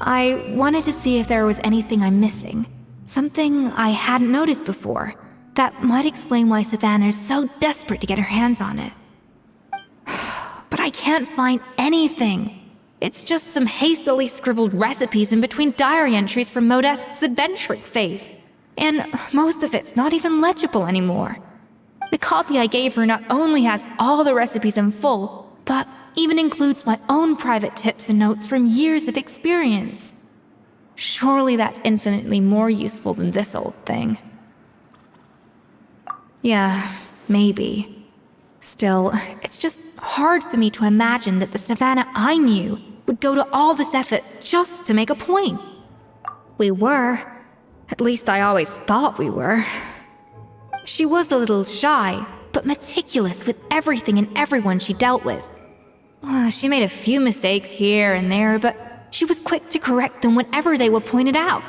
I wanted to see if there was anything I'm missing. Something I hadn't noticed before. That might explain why Savannah's so desperate to get her hands on it. But I can't find anything. It's just some hastily scribbled recipes in between diary entries from Modeste's adventuring phase. And most of it's not even legible anymore. The copy I gave her not only has all the recipes in full, but even includes my own private tips and notes from years of experience. Surely that's infinitely more useful than this old thing. Yeah, maybe. Still, it's just hard for me to imagine that the Savannah I knew would go to all this effort just to make a point. We were. At least I always thought we were. She was a little shy, but meticulous with everything and everyone she dealt with. She made a few mistakes here and there, but she was quick to correct them whenever they were pointed out.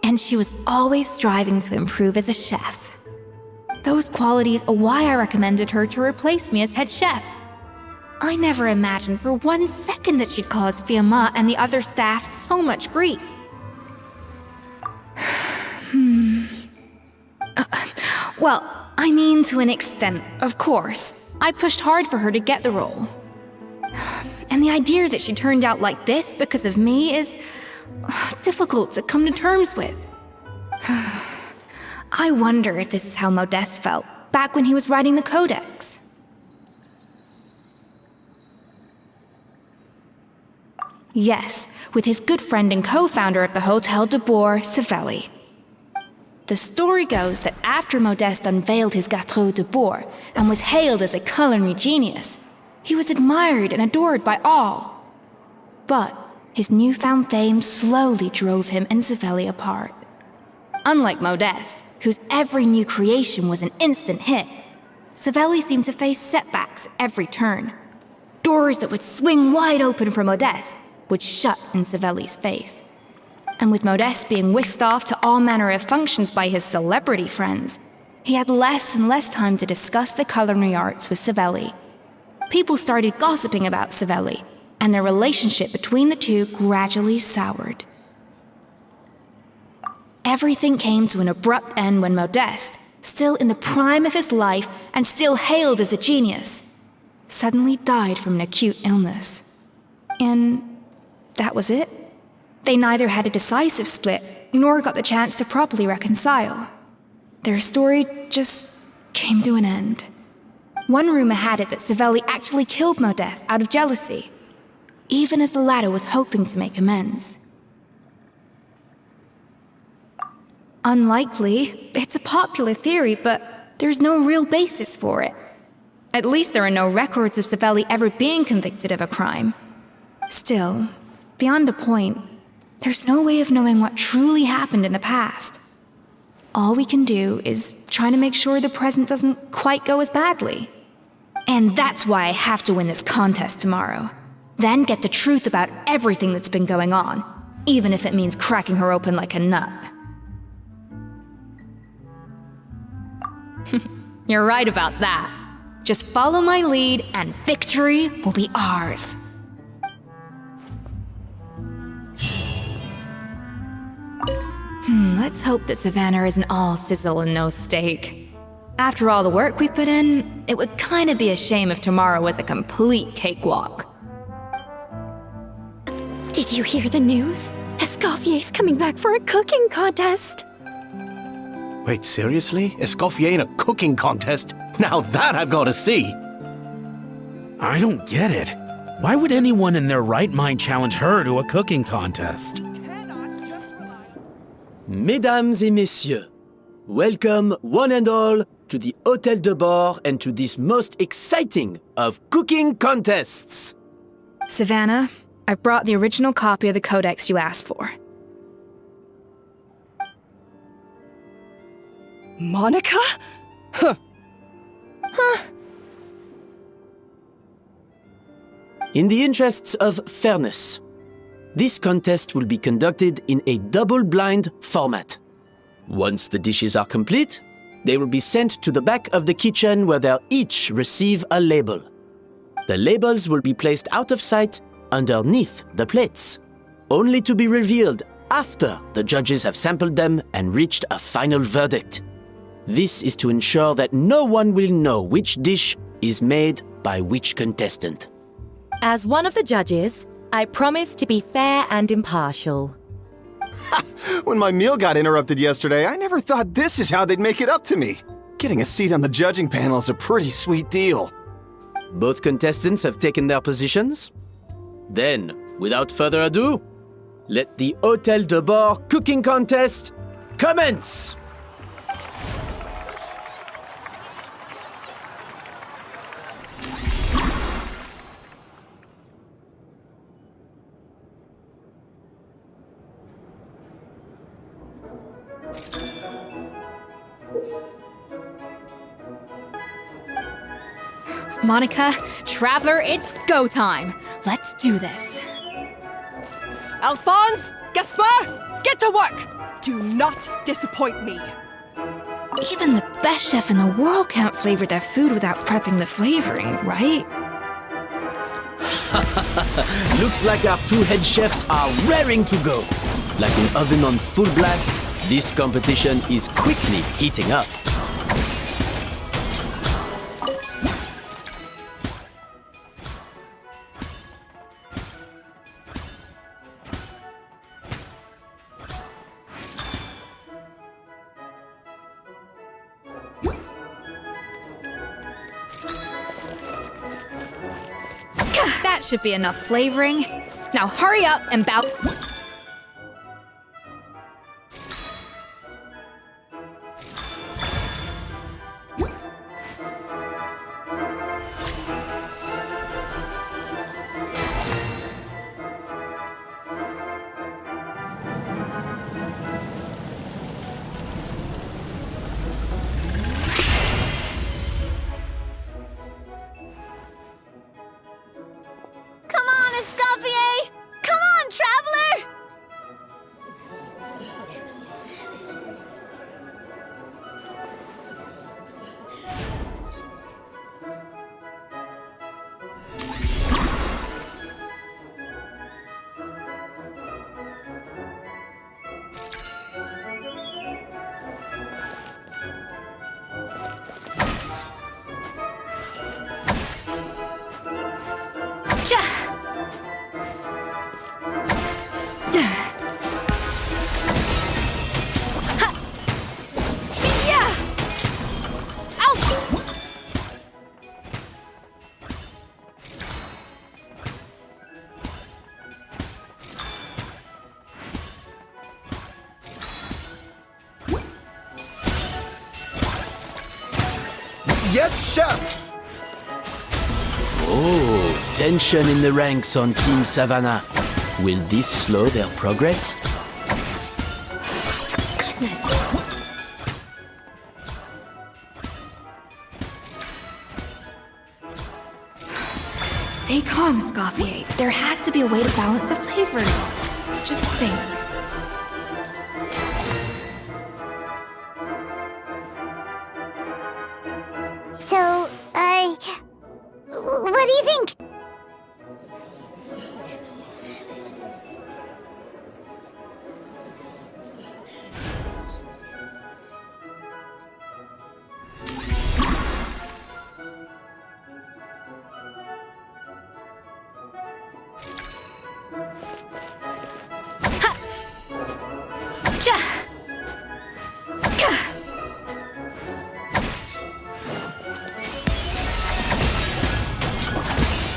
And she was always striving to improve as a chef. Those qualities are why I recommended her to replace me as head chef. I never imagined for 1 second that she'd cause Fiamma and the other staff so much grief. Well, I mean to an extent, of course. I pushed hard for her to get the role. And the idea that she turned out like this because of me is difficult to come to terms with. I wonder if this is how Modeste felt back when he was writing the Codex. Yes, with his good friend and co-founder of the Hotel de Boer, Savelli. The story goes that after Modeste unveiled his Gâteau de Boer and was hailed as a culinary genius, he was admired and adored by all. But his newfound fame slowly drove him and Savelli apart. Unlike Modeste, whose every new creation was an instant hit, Savelli seemed to face setbacks every turn. Doors that would swing wide open for Modeste would shut in Savelli's face. And with Modeste being whisked off to all manner of functions by his celebrity friends, he had less and less time to discuss the culinary arts with Savelli. People started gossiping about Savelli, and their relationship between the two gradually soured. Everything came to an abrupt end when Modeste, still in the prime of his life and still hailed as a genius, suddenly died from an acute illness. And that was it. They neither had a decisive split, nor got the chance to properly reconcile. Their story just came to an end. One rumor had it that Savelli actually killed Modeste out of jealousy, even as the latter was hoping to make amends. Unlikely. It's a popular theory, but there's no real basis for it. At least there are no records of Savelli ever being convicted of a crime. Still, beyond a point, there's no way of knowing what truly happened in the past. All we can do is try to make sure the present doesn't quite go as badly. And that's why I have to win this contest tomorrow. Then get the truth about everything that's been going on, even if it means cracking her open like a nut. You're right about that. Just follow my lead and victory will be ours. Let's hope that Savannah isn't all sizzle and no steak. After all the work we put in, it would kinda be a shame if tomorrow was a complete cakewalk. Did you hear the news? Escoffier's coming back for a cooking contest. Wait, seriously? Escoffier in a cooking contest? Now that I've got to see! I don't get it. Why would anyone in their right mind challenge her to a cooking contest? Mesdames et messieurs, welcome one and all to the Hôtel de Bord and to this most exciting of cooking contests! Savannah, I've brought the original copy of the codex you asked for. Monica? Huh. In the interests of fairness, this contest will be conducted in a double-blind format. Once the dishes are complete, they will be sent to the back of the kitchen where they'll each receive a label. The labels will be placed out of sight underneath the plates, only to be revealed after the judges have sampled them and reached a final verdict. This is to ensure that no one will know which dish is made by which contestant. As one of the judges, I promise to be fair and impartial. When my meal got interrupted yesterday, I never thought this is how they'd make it up to me. Getting a seat on the judging panel is a pretty sweet deal. Both contestants have taken their positions. Then, without further ado, let the Hôtel de Bord cooking contest commence! Monica, Traveler, it's go time. Let's do this. Alphonse! Gaspar! Get to work! Do not disappoint me. Even the best chef in the world can't flavor their food without prepping the flavoring, right? Looks like our two head chefs are raring to go. Like an oven on full blast, this competition is quickly heating up. That should be enough flavoring. Now hurry up and bow. Yes, chef! Oh, tension in the ranks on Team Savannah. Will this slow their progress? Stay calm, Escoffier. There has to be a way to balance the flavors. Just think. So, what do you think?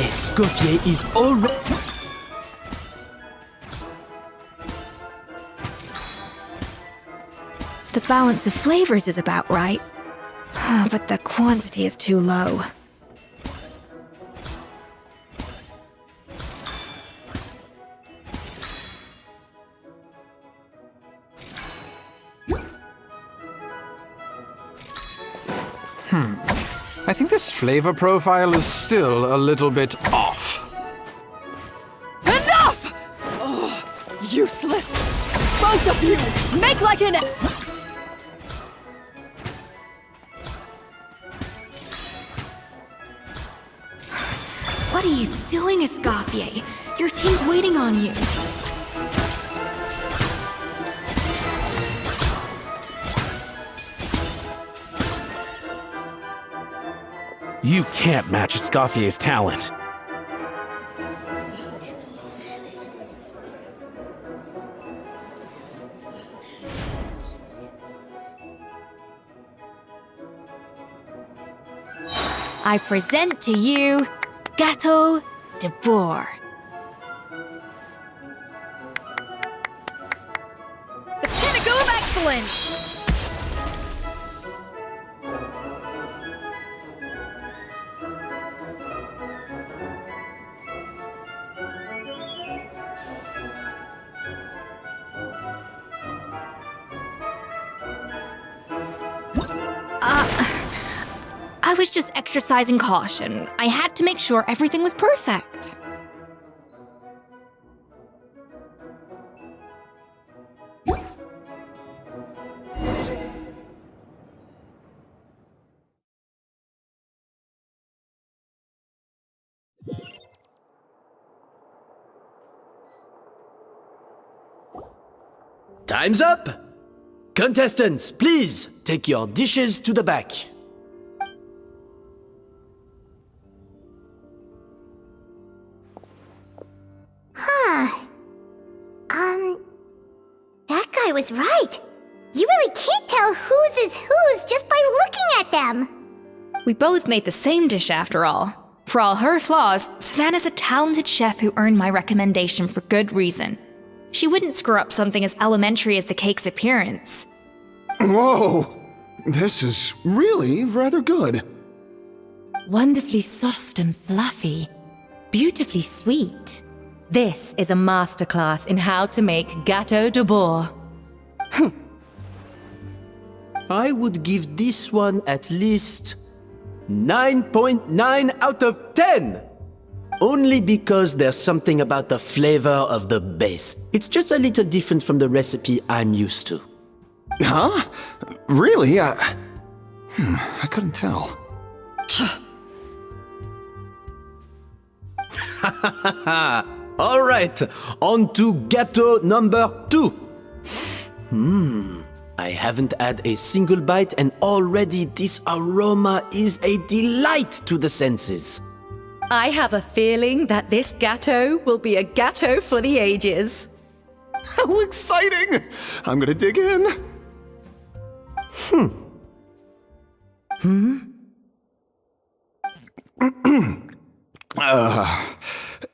Escoffier is already... The balance of flavors is about right, but the quantity is too low. I think this flavor profile is still a little bit off. Enough! Oh, useless! Both of you! Make like an... What are you doing, Escoffier? Your team's waiting on you. You can't match Escoffier's talent. I present to you Gâteau de Bourg. The pinnacle of excellence! I was just exercising caution. I had to make sure everything was perfect. Time's up! Contestants, please take your dishes to the back. That guy was right. You really can't tell whose is whose just by looking at them. We both made the same dish after all. For all her flaws, Savannah's a talented chef who earned my recommendation for good reason. She wouldn't screw up something as elementary as the cake's appearance. Whoa! This is really rather good. Wonderfully soft and fluffy. Beautifully sweet. This is a masterclass in how to make Gâteau de Bourg. I would give this one at least 9.9 out of 10! Only because there's something about the flavor of the base. It's just a little different from the recipe I'm used to. Huh? Really? I couldn't tell. All right, on to gâteau number 2. I haven't had a single bite and already this aroma is a delight to the senses. I have a feeling that this gâteau will be a gâteau for the ages. How exciting! I'm gonna dig in.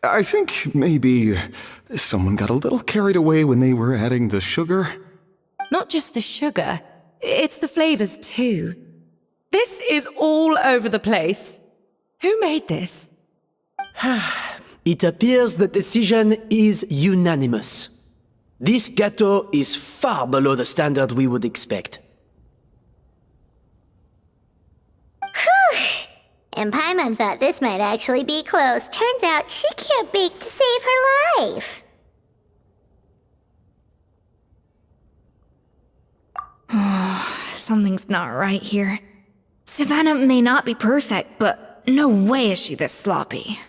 I think maybe someone got a little carried away when they were adding the sugar. Not just the sugar, it's the flavors too. This is all over the place. Who made this? It appears the decision is unanimous. This gâteau is far below the standard we would expect. And Paimon thought this might actually be close. Turns out she can't bake to save her life. Something's not right here. Savannah may not be perfect, but no way is she this sloppy.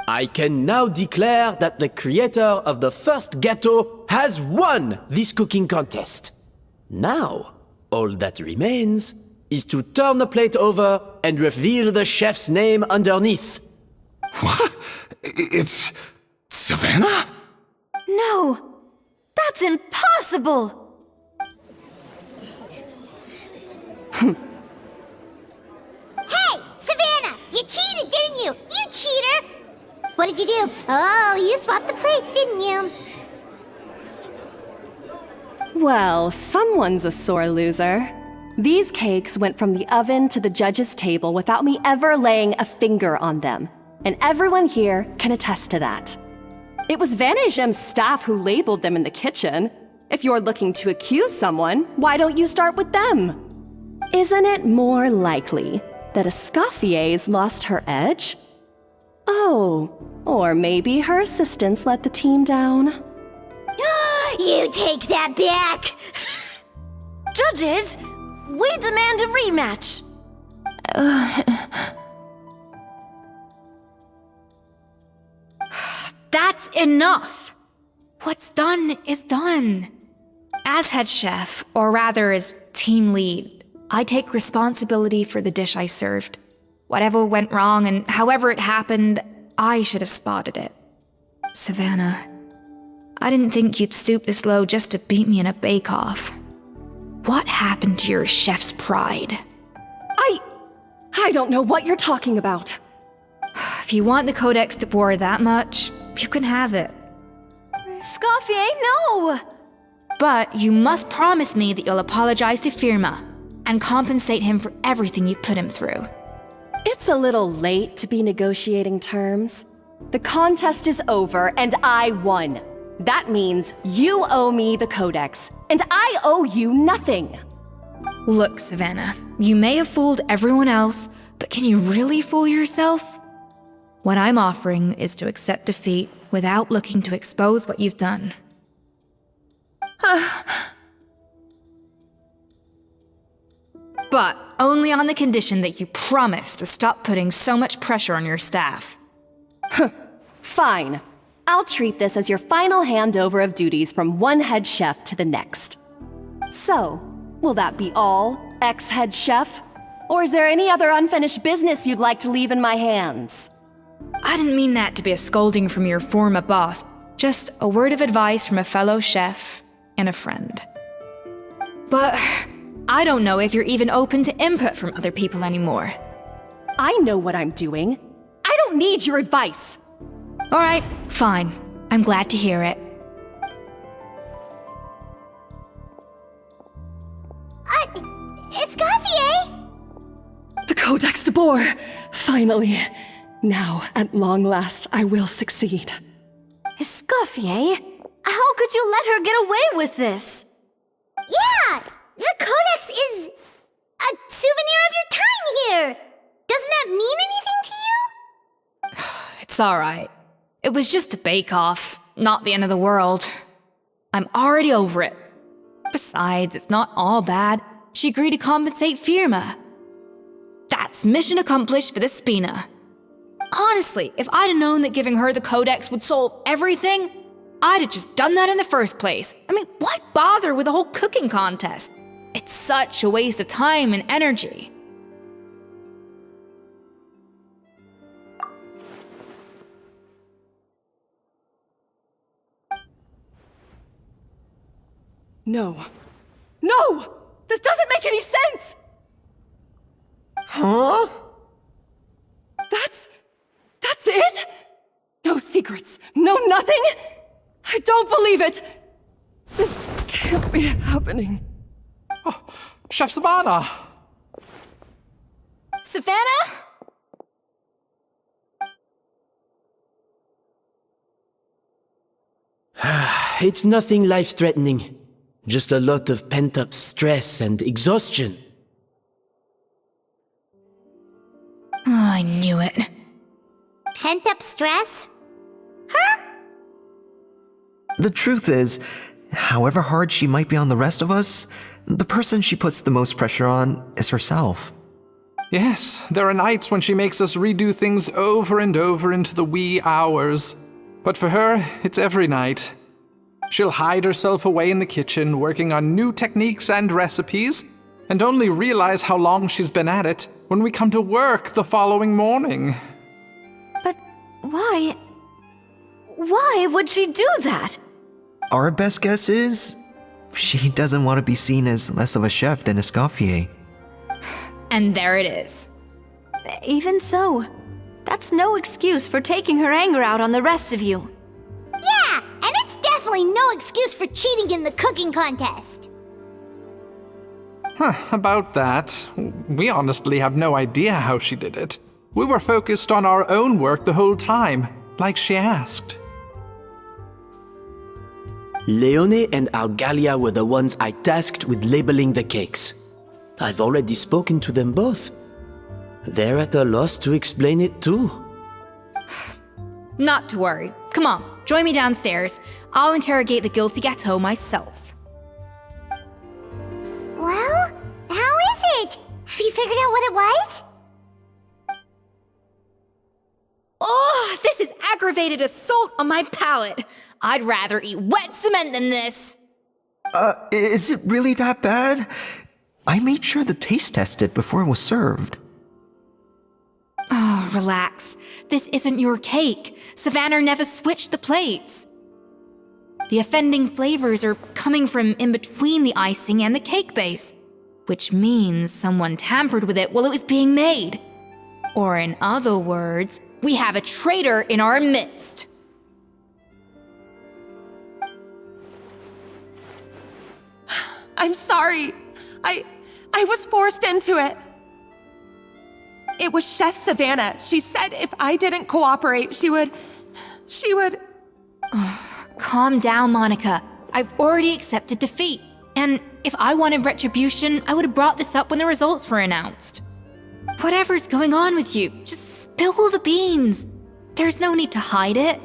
I can now declare that the creator of the first gâteau has won this cooking contest. Now, all that remains is to turn the plate over and reveal the chef's name underneath. What? It's Savannah? No! That's impossible! Hey, Savannah! You cheated, didn't you? You cheater! What did you do? Oh, you swapped the plates, didn't you? Well, someone's a sore loser. These cakes went from the oven to the judge's table without me ever laying a finger on them. And everyone here can attest to that. It was Vanejem's staff who labeled them in the kitchen. If you're looking to accuse someone, why don't you start with them? Isn't it more likely that Escoffier's lost her edge? Oh, or maybe her assistants let the team down. You take that back! Judges, we demand a rematch. That's enough! What's done is done. As head chef, or rather as team lead, I take responsibility for the dish I served. Whatever went wrong and however it happened, I should have spotted it. Savannah, I didn't think you'd stoop this low just to beat me in a bake-off. What happened to your chef's pride? I don't know what you're talking about. If you want the Codex de Boer that much, you can have it. Escoffier, no! But you must promise me that you'll apologize to Firma and compensate him for everything you put him through. It's a little late to be negotiating terms. The contest is over and I won. That means you owe me the Codex, and I owe you nothing. Look, Savannah, you may have fooled everyone else, but can you really fool yourself? What I'm offering is to accept defeat without looking to expose what you've done. But only on the condition that you promise to stop putting so much pressure on your staff. Fine. I'll treat this as your final handover of duties from one head chef to the next. So, will that be all, ex-head chef? Or is there any other unfinished business you'd like to leave in my hands? I didn't mean that to be a scolding from your former boss, just a word of advice from a fellow chef and a friend. But I don't know if you're even open to input from other people anymore. I know what I'm doing. I don't need your advice. All right, fine. I'm glad to hear it. Escoffier! The Codex de Boer! Finally. Now, at long last, I will succeed. Escoffier? How could you let her get away with this? Yeah! The Codex is a souvenir of your time here! Doesn't that mean anything to you? It's all right. It was just a bake-off, not the end of the world. I'm already over it. Besides, it's not all bad. She agreed to compensate Firma. That's mission accomplished for the Spina. Honestly, if I'd have known that giving her the Codex would solve everything, I'd have just done that in the first place. I mean, why bother with the whole cooking contest? It's such a waste of time and energy. No. No! This doesn't make any sense! Huh? That's it? No secrets, no nothing? I don't believe it! This can't be happening. Oh, Chef Savannah! Savannah? It's nothing life-threatening. Just a lot of pent-up stress and exhaustion. Oh, I knew it. Pent-up stress? The truth is, however hard she might be on the rest of us, the person she puts the most pressure on is herself. Yes, there are nights when she makes us redo things over and over into the wee hours. But for her, it's every night. She'll hide herself away in the kitchen, working on new techniques and recipes, and only realize how long she's been at it when we come to work the following morning. But why? Why would she do that? Our best guess is, she doesn't want to be seen as less of a chef than Escoffier. And there it is. Even so, that's no excuse for taking her anger out on the rest of you. Yeah, and it's definitely no excuse for cheating in the cooking contest. About that, we honestly have no idea how she did it. We were focused on our own work the whole time, like she asked. Leone and Algalia were the ones I tasked with labeling the cakes. I've already spoken to them both. They're at a loss to explain it too. Not to worry. Come on, join me downstairs. I'll interrogate the guilty gâteau myself. Well, how is it? Have you figured out what it was? Oh, this is aggravated assault on my palate. I'd rather eat wet cement than this. Is it really that bad? I made sure to taste test it before it was served. Oh, relax. This isn't your cake. Savannah never switched the plates. The offending flavors are coming from in between the icing and the cake base, which means someone tampered with it while it was being made. Or in other words, we have a traitor in our midst. I'm sorry. I was forced into it. It was Chef Savannah. She said if I didn't cooperate, she would... Calm down, Monica. I've already accepted defeat. And if I wanted retribution, I would have brought this up when the results were announced. Whatever's going on with you, just spill the beans. There's no need to hide it.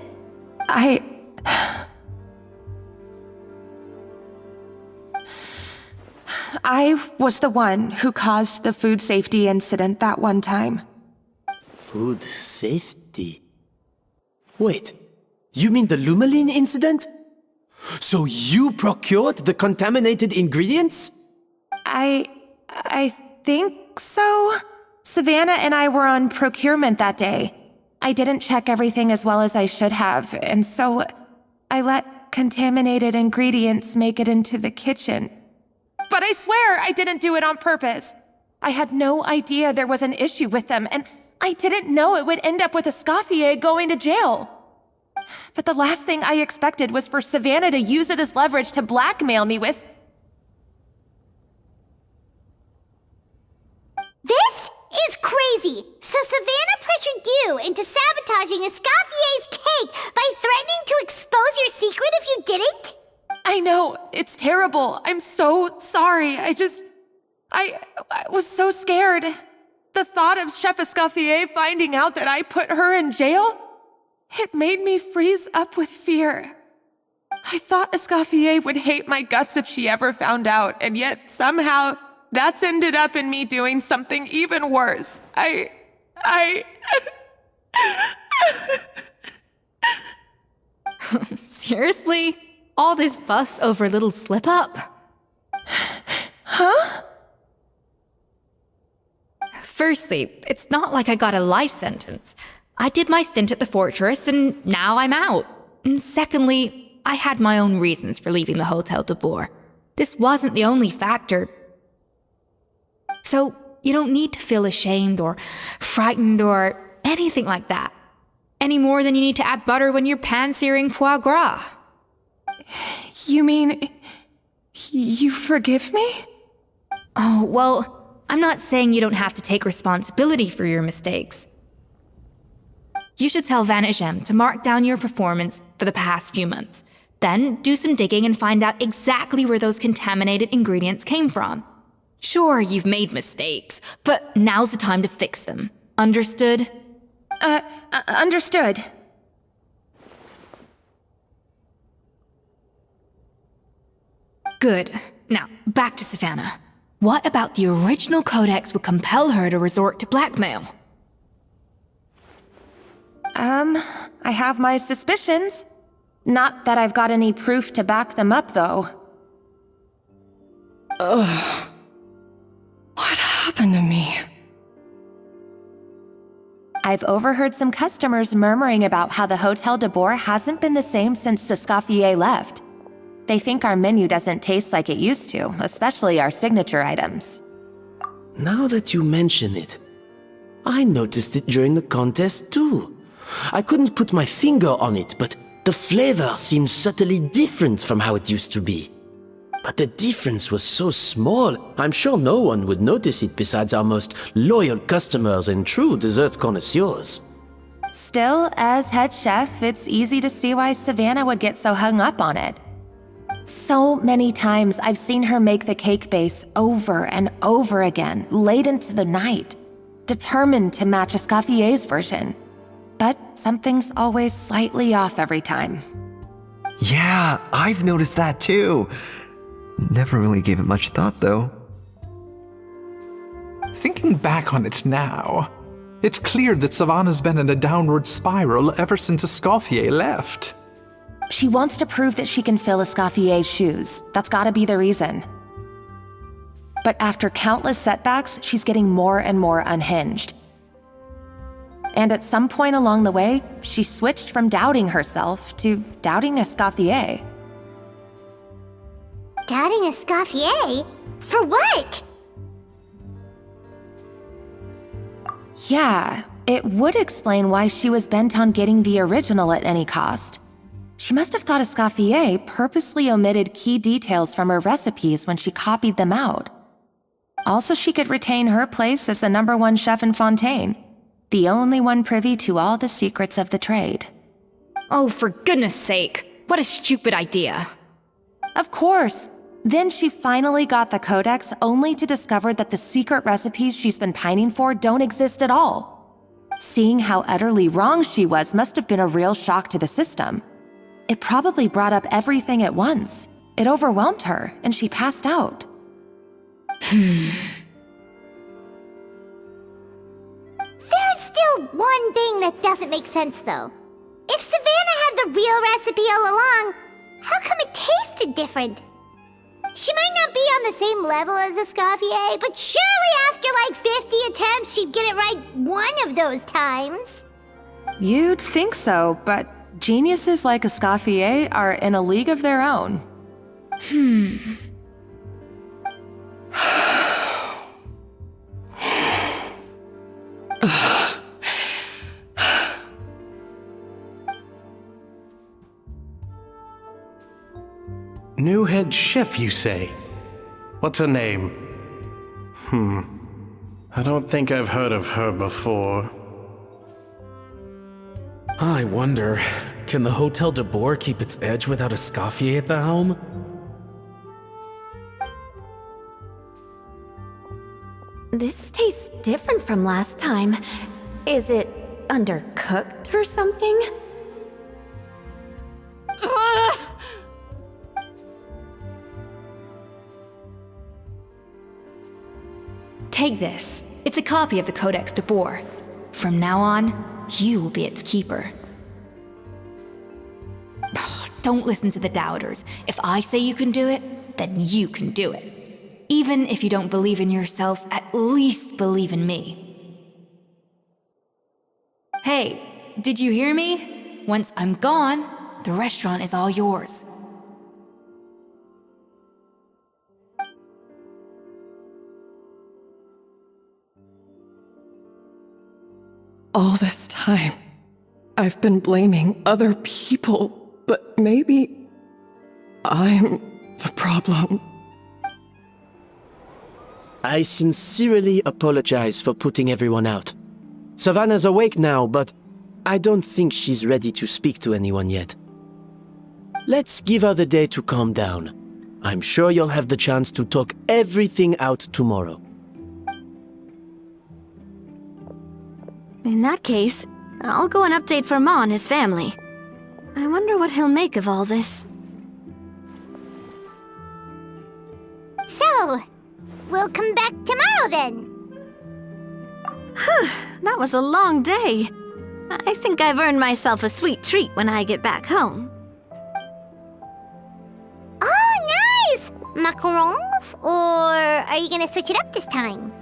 I was the one who caused the food safety incident that one time. Food safety? Wait, you mean the Lumaline incident? So you procured the contaminated ingredients? I think so. Savannah and I were on procurement that day. I didn't check everything as well as I should have, and so I let contaminated ingredients make it into the kitchen. But I swear I didn't do it on purpose. I had no idea there was an issue with them, and I didn't know it would end up with Escoffier going to jail. But the last thing I expected was for Savannah to use it as leverage to blackmail me with... This is crazy! So Savannah pressured you into sabotaging Escoffier's cake by threatening to expose your secret if you didn't? I know, it's terrible. I'm so sorry. I was so scared. The thought of Chef Escoffier finding out that I put her in jail, it made me freeze up with fear. I thought Escoffier would hate my guts if she ever found out, and yet somehow that's ended up in me doing something even worse. Seriously? All this fuss over a little slip-up? Huh? Firstly, it's not like I got a life sentence. I did my stint at the fortress, and now I'm out. And secondly, I had my own reasons for leaving the Hotel de Boer. This wasn't the only factor. So, you don't need to feel ashamed or frightened or anything like that. Any more than you need to add butter when you're pan-searing foie gras. You mean... you forgive me? Oh, well, I'm not saying you don't have to take responsibility for your mistakes. You should tell Vanagem to mark down your performance for the past few months. Then do some digging and find out exactly where those contaminated ingredients came from. Sure, you've made mistakes, but now's the time to fix them. Understood? Understood. Good. Now, back to Savannah. What about the original codex would compel her to resort to blackmail? I have my suspicions. Not that I've got any proof to back them up, though. Ugh. What happened to me? I've overheard some customers murmuring about how the Hotel de Boer hasn't been the same since Escoffier left. They think our menu doesn't taste like it used to, especially our signature items. Now that you mention it, I noticed it during the contest too. I couldn't put my finger on it, but the flavor seems subtly different from how it used to be. But the difference was so small, I'm sure no one would notice it besides our most loyal customers and true dessert connoisseurs. Still, as head chef, it's easy to see why Savannah would get so hung up on it. So many times I've seen her make the cake base over and over again, late into the night, determined to match Escoffier's version. But something's always slightly off every time. Yeah, I've noticed that too. Never really gave it much thought, though. Thinking back on it now, it's clear that Savannah's been in a downward spiral ever since Escoffier left. She wants to prove that she can fill Escoffier's shoes. That's gotta be the reason. But after countless setbacks, she's getting more and more unhinged. And at some point along the way, she switched from doubting herself to doubting Escoffier. Doubting Escoffier? For what? Yeah, it would explain why she was bent on getting the original at any cost. She must have thought Escoffier purposely omitted key details from her recipes when she copied them out. Also, she could retain her place as the #1 chef in Fontaine, the only one privy to all the secrets of the trade. Oh, for goodness sake, what a stupid idea. Of course. Then she finally got the codex only to discover that the secret recipes she's been pining for don't exist at all. Seeing how utterly wrong she was must have been a real shock to the system. It probably brought up everything at once. It overwhelmed her, and she passed out. There's still one thing that doesn't make sense, though. If Savannah had the real recipe all along, how come it tasted different? She might not be on the same level as Escoffier, but surely after like 50 attempts, she'd get it right one of those times. You'd think so, but geniuses like Escoffier are in a league of their own. New head chef, you say? What's her name? I don't think I've heard of her before. I wonder, can the Hotel de Boer keep its edge without Escoffier at the helm? This tastes different from last time. Is it undercooked or something? Take this. It's a copy of the Codex de Boer. From now on, you will be its keeper. Don't listen to the doubters. If I say you can do it, then you can do it. Even if you don't believe in yourself, at least believe in me. Hey, did you hear me? Once I'm gone, the restaurant is all yours. All this time, I've been blaming other people, but maybe I'm the problem. I sincerely apologize for putting everyone out. Savannah's awake now, but I don't think she's ready to speak to anyone yet. Let's give her the day to calm down. I'm sure you'll have the chance to talk everything out tomorrow. In that case, I'll go and update Verma and his family. I wonder what he'll make of all this. So, we'll come back tomorrow then. That was a long day. I think I've earned myself a sweet treat when I get back home. Oh, nice! Macarons? Or are you gonna switch it up this time?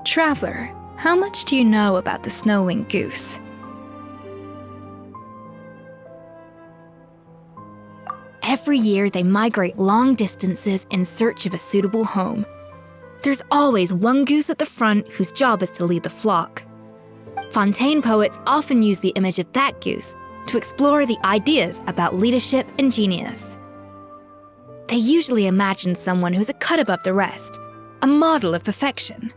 Traveler, how much do you know about the snow-winged goose? Every year, they migrate long distances in search of a suitable home. There's always one goose at the front whose job is to lead the flock. Fontaine poets often use the image of that goose to explore the ideas about leadership and genius. They usually imagine someone who's a cut above the rest, a model of perfection.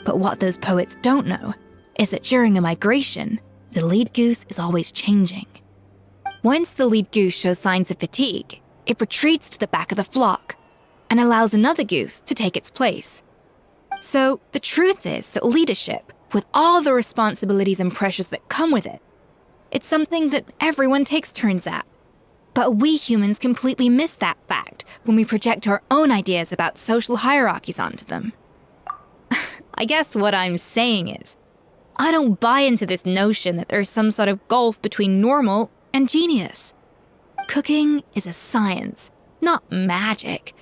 But what those poets don't know is that during a migration, the lead goose is always changing. Once the lead goose shows signs of fatigue, it retreats to the back of the flock and allows another goose to take its place. So the truth is that leadership, with all the responsibilities and pressures that come with it, it's something that everyone takes turns at. But we humans completely miss that fact when we project our own ideas about social hierarchies onto them. I guess what I'm saying is, I don't buy into this notion that there's some sort of gulf between normal and genius. Cooking is a science, not magic.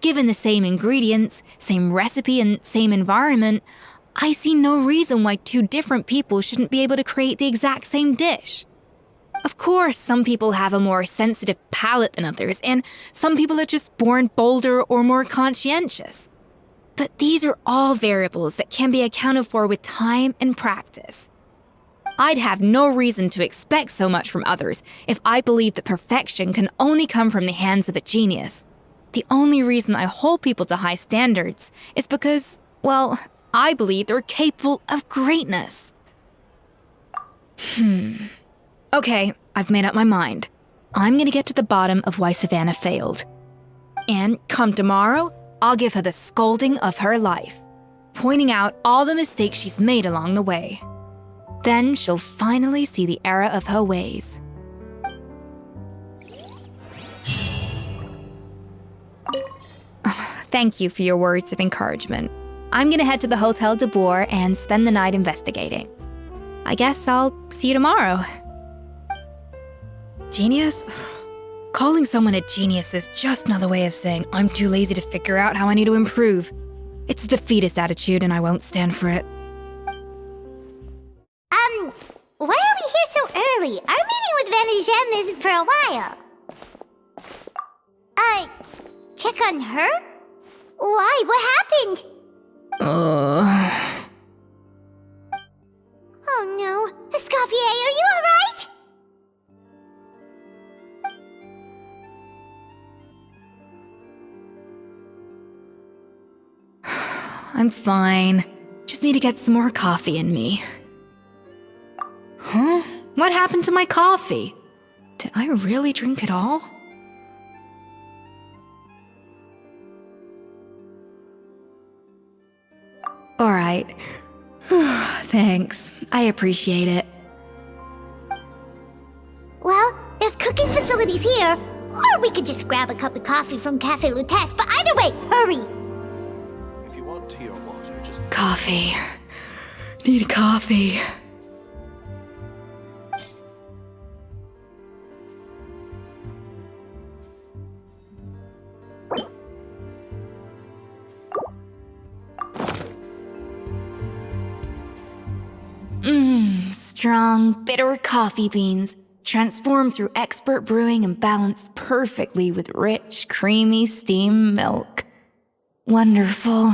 Given the same ingredients, same recipe, and same environment, I see no reason why two different people shouldn't be able to create the exact same dish. Of course, some people have a more sensitive palate than others, and some people are just born bolder or more conscientious. But these are all variables that can be accounted for with time and practice. I'd have no reason to expect so much from others if I believed that perfection can only come from the hands of a genius. The only reason I hold people to high standards is because, well, I believe they're capable of greatness. Okay, I've made up my mind. I'm gonna get to the bottom of why Savannah failed. And come tomorrow, I'll give her the scolding of her life, pointing out all the mistakes she's made along the way. Then she'll finally see the error of her ways. Thank you for your words of encouragement. I'm gonna head to the Hotel de Boer and spend the night investigating. I guess I'll see you tomorrow. Genius? Calling someone a genius is just another way of saying I'm too lazy to figure out how I need to improve. It's a defeatist attitude and I won't stand for it. Why are we here so early? Our meeting with Vanigem isn't for a while. Check on her? Why? What happened? Oh no. Escoffier, are you alright? I'm fine. Just need to get some more coffee in me. Huh? What happened to my coffee? Did I really drink it all? Alright. Thanks. I appreciate it. Well, there's cooking facilities here. Or we could just grab a cup of coffee from Cafe Lutece, but either way, hurry! If you want tea or water, just... Coffee. Need coffee. Strong, bitter coffee beans, transformed through expert brewing and balanced perfectly with rich, creamy steamed milk. Wonderful.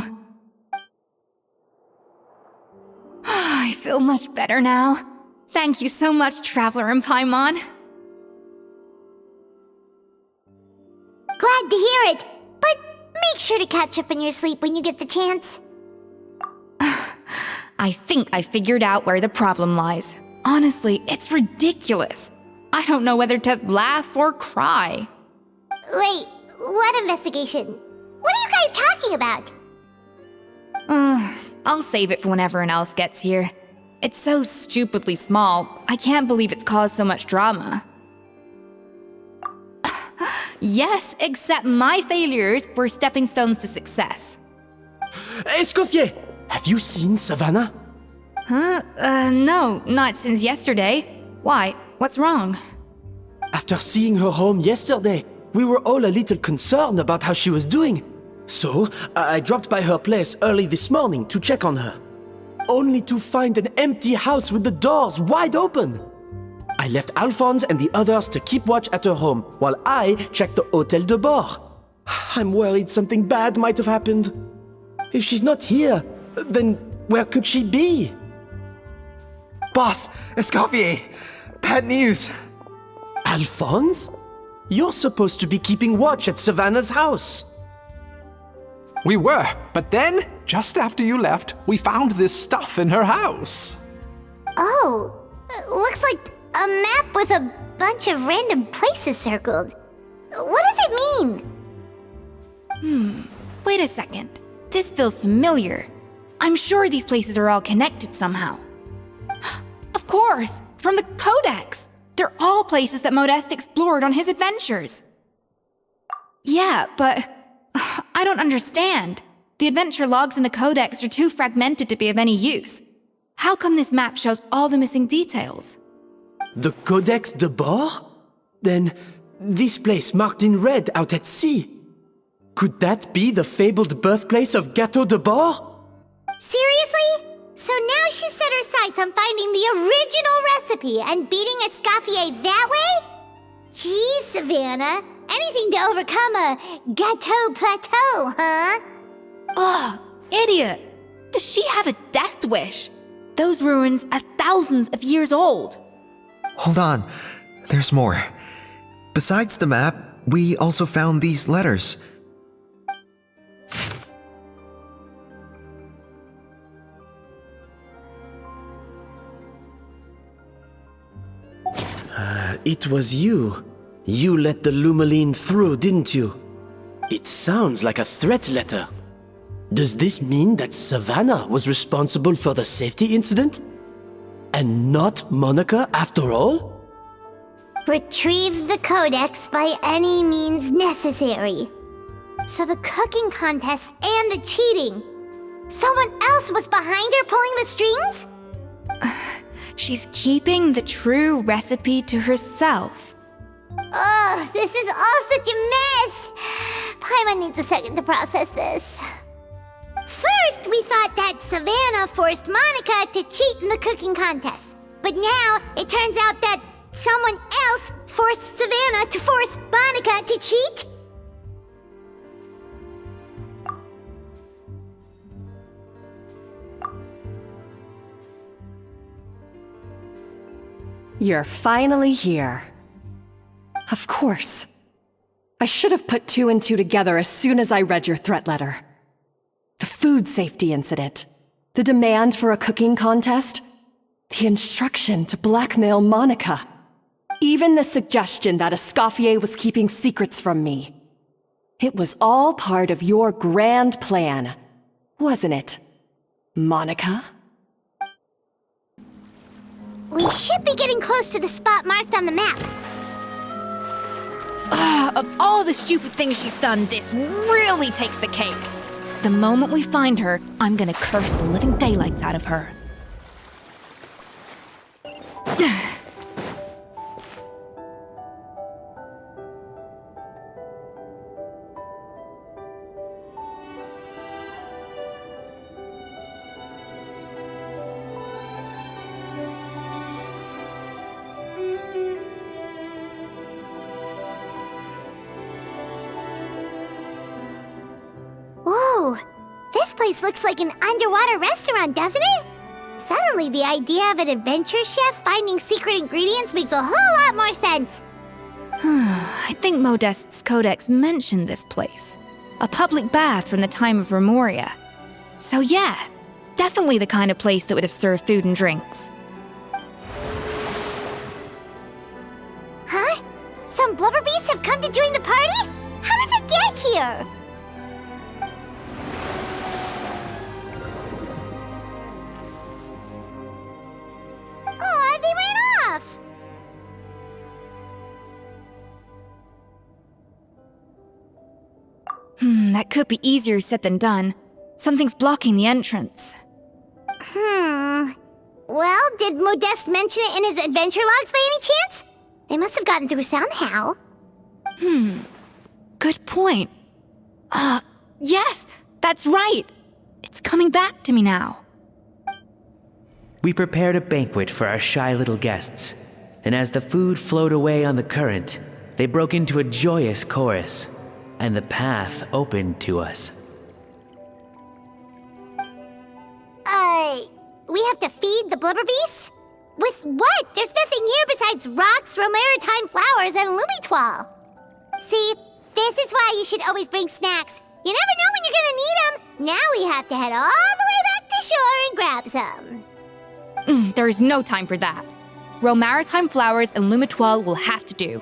I feel much better now. Thank you so much, Traveler and Paimon. Garrett, but make sure to catch up in your sleep when you get the chance. I think I figured out where the problem lies. Honestly, it's ridiculous. I don't know whether to laugh or cry. Wait, what investigation? What are you guys talking about? I'll save it for when everyone else gets here. It's so stupidly small, I can't believe it's caused so much drama. Yes, except my failures were stepping stones to success. Escoffier! Have you seen Savannah? Huh? No, not since yesterday. Why? What's wrong? After seeing her home yesterday, we were all a little concerned about how she was doing. So, I dropped by her place early this morning to check on her. Only to find an empty house with the doors wide open. I left Alphonse and the others to keep watch at her home, while I checked the Hôtel de Bord. I'm worried something bad might have happened. If she's not here, then where could she be? Boss, Escoffier, bad news. Alphonse? You're supposed to be keeping watch at Savannah's house. We were, but then, just after you left, we found this stuff in her house. Oh, looks like a map with a bunch of random places circled. What does it mean? Wait a second. This feels familiar. I'm sure these places are all connected somehow. Of course, from the Codex. They're all places that Modeste explored on his adventures. Yeah, but I don't understand. The adventure logs in the Codex are too fragmented to be of any use. How come this map shows all the missing details? The Codex de Bord? Then, this place marked in red out at sea. Could that be the fabled birthplace of Gâteau de Bord? Seriously? So now she set her sights on finding the original recipe and beating Escoffier that way? Geez, Savannah. Anything to overcome a Gâteau plateau, huh? Ugh, idiot! Does she have a death wish? Those ruins are thousands of years old. Hold on, there's more. Besides the map, we also found these letters. It was you. You let the Lumaline through, didn't you? It sounds like a threat letter. Does this mean that Savannah was responsible for the safety incident? And not Monica after all? Retrieve the Codex by any means necessary. So the cooking contest and the cheating. Someone else was behind her pulling the strings? She's keeping the true recipe to herself. Ugh, this is all such a mess! Paimon needs a second to process this. First, we thought that Savannah forced Monica to cheat in the cooking contest. But now, it turns out that someone else forced Savannah to force Monica to cheat? You're finally here. Of course. I should have put two and two together as soon as I read your threat letter. The food safety incident, the demand for a cooking contest, the instruction to blackmail Monica, even the suggestion that Escoffier was keeping secrets from me. It was all part of your grand plan, wasn't it, Monica? We should be getting close to the spot marked on the map. Of all the stupid things she's done, this really takes the cake. The moment we find her, I'm gonna curse the living daylights out of her. Whoa, this place looks like an underwater restaurant, doesn't it? Suddenly, the idea of an adventure chef finding secret ingredients makes a whole lot more sense. I think Modest's codex mentioned this place. A public bath from the time of Remoria. So yeah, definitely the kind of place that would have served food and drinks. Huh? Some blubber beasts have come to join the party? How did they get here? Aw, they ran off! That could be easier said than done. Something's blocking the entrance. Well, did Modeste mention it in his adventure logs by any chance? They must have gotten through somehow. Good point. Yes, that's right. It's coming back to me now. We prepared a banquet for our shy little guests, and as the food flowed away on the current, they broke into a joyous chorus, and the path opened to us. We have to feed the blubber beasts? With what? There's nothing here besides rocks, romaritime flowers, and lumitoile. See, this is why you should always bring snacks. You never know when you're gonna need them. Now we have to head all the way back to shore and grab some. There is no time for that. Romaritime flowers and lumitoile will have to do.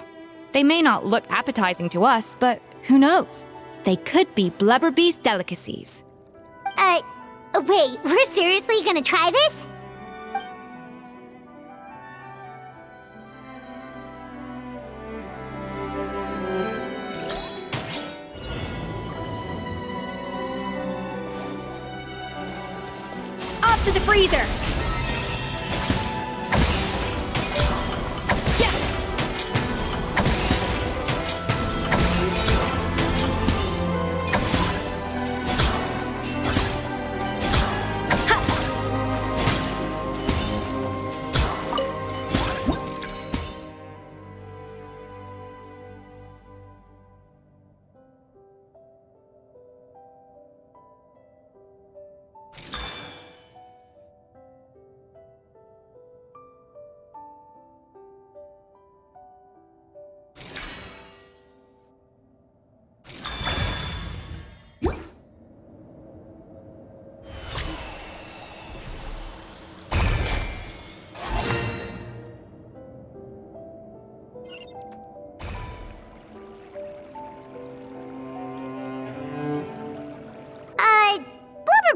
They may not look appetizing to us, but who knows? They could be blubber beast delicacies. Wait, we're seriously gonna try this? Up to the freezer!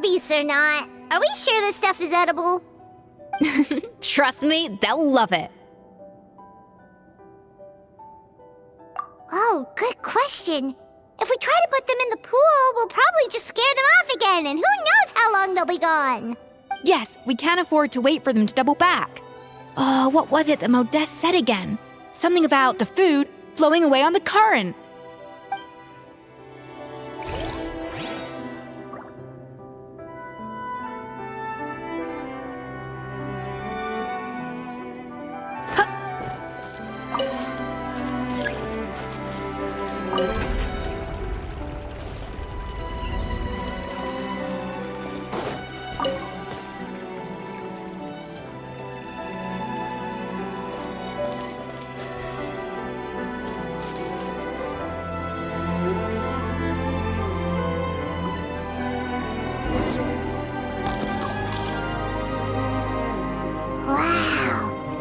Beasts or not, are we sure this stuff is edible? Trust me, they'll love it. Oh, good question. If we try to put them in the pool, we'll probably just scare them off again, and who knows how long they'll be gone. Yes, we can't afford to wait for them to double back. What was it that Modeste said again? Something about the food flowing away on the current.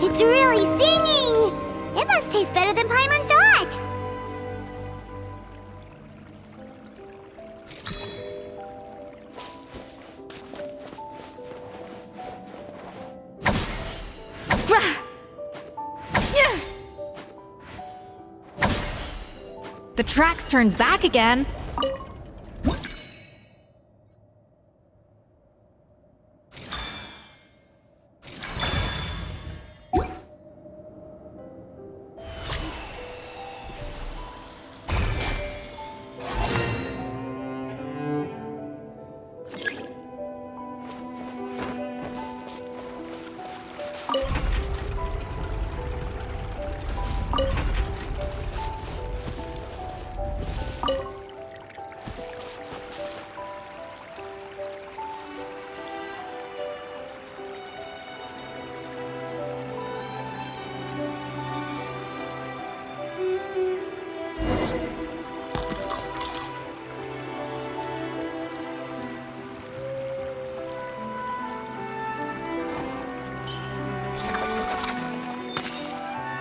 It's really singing! It must taste better than Paimon thought! The tracks turned back again.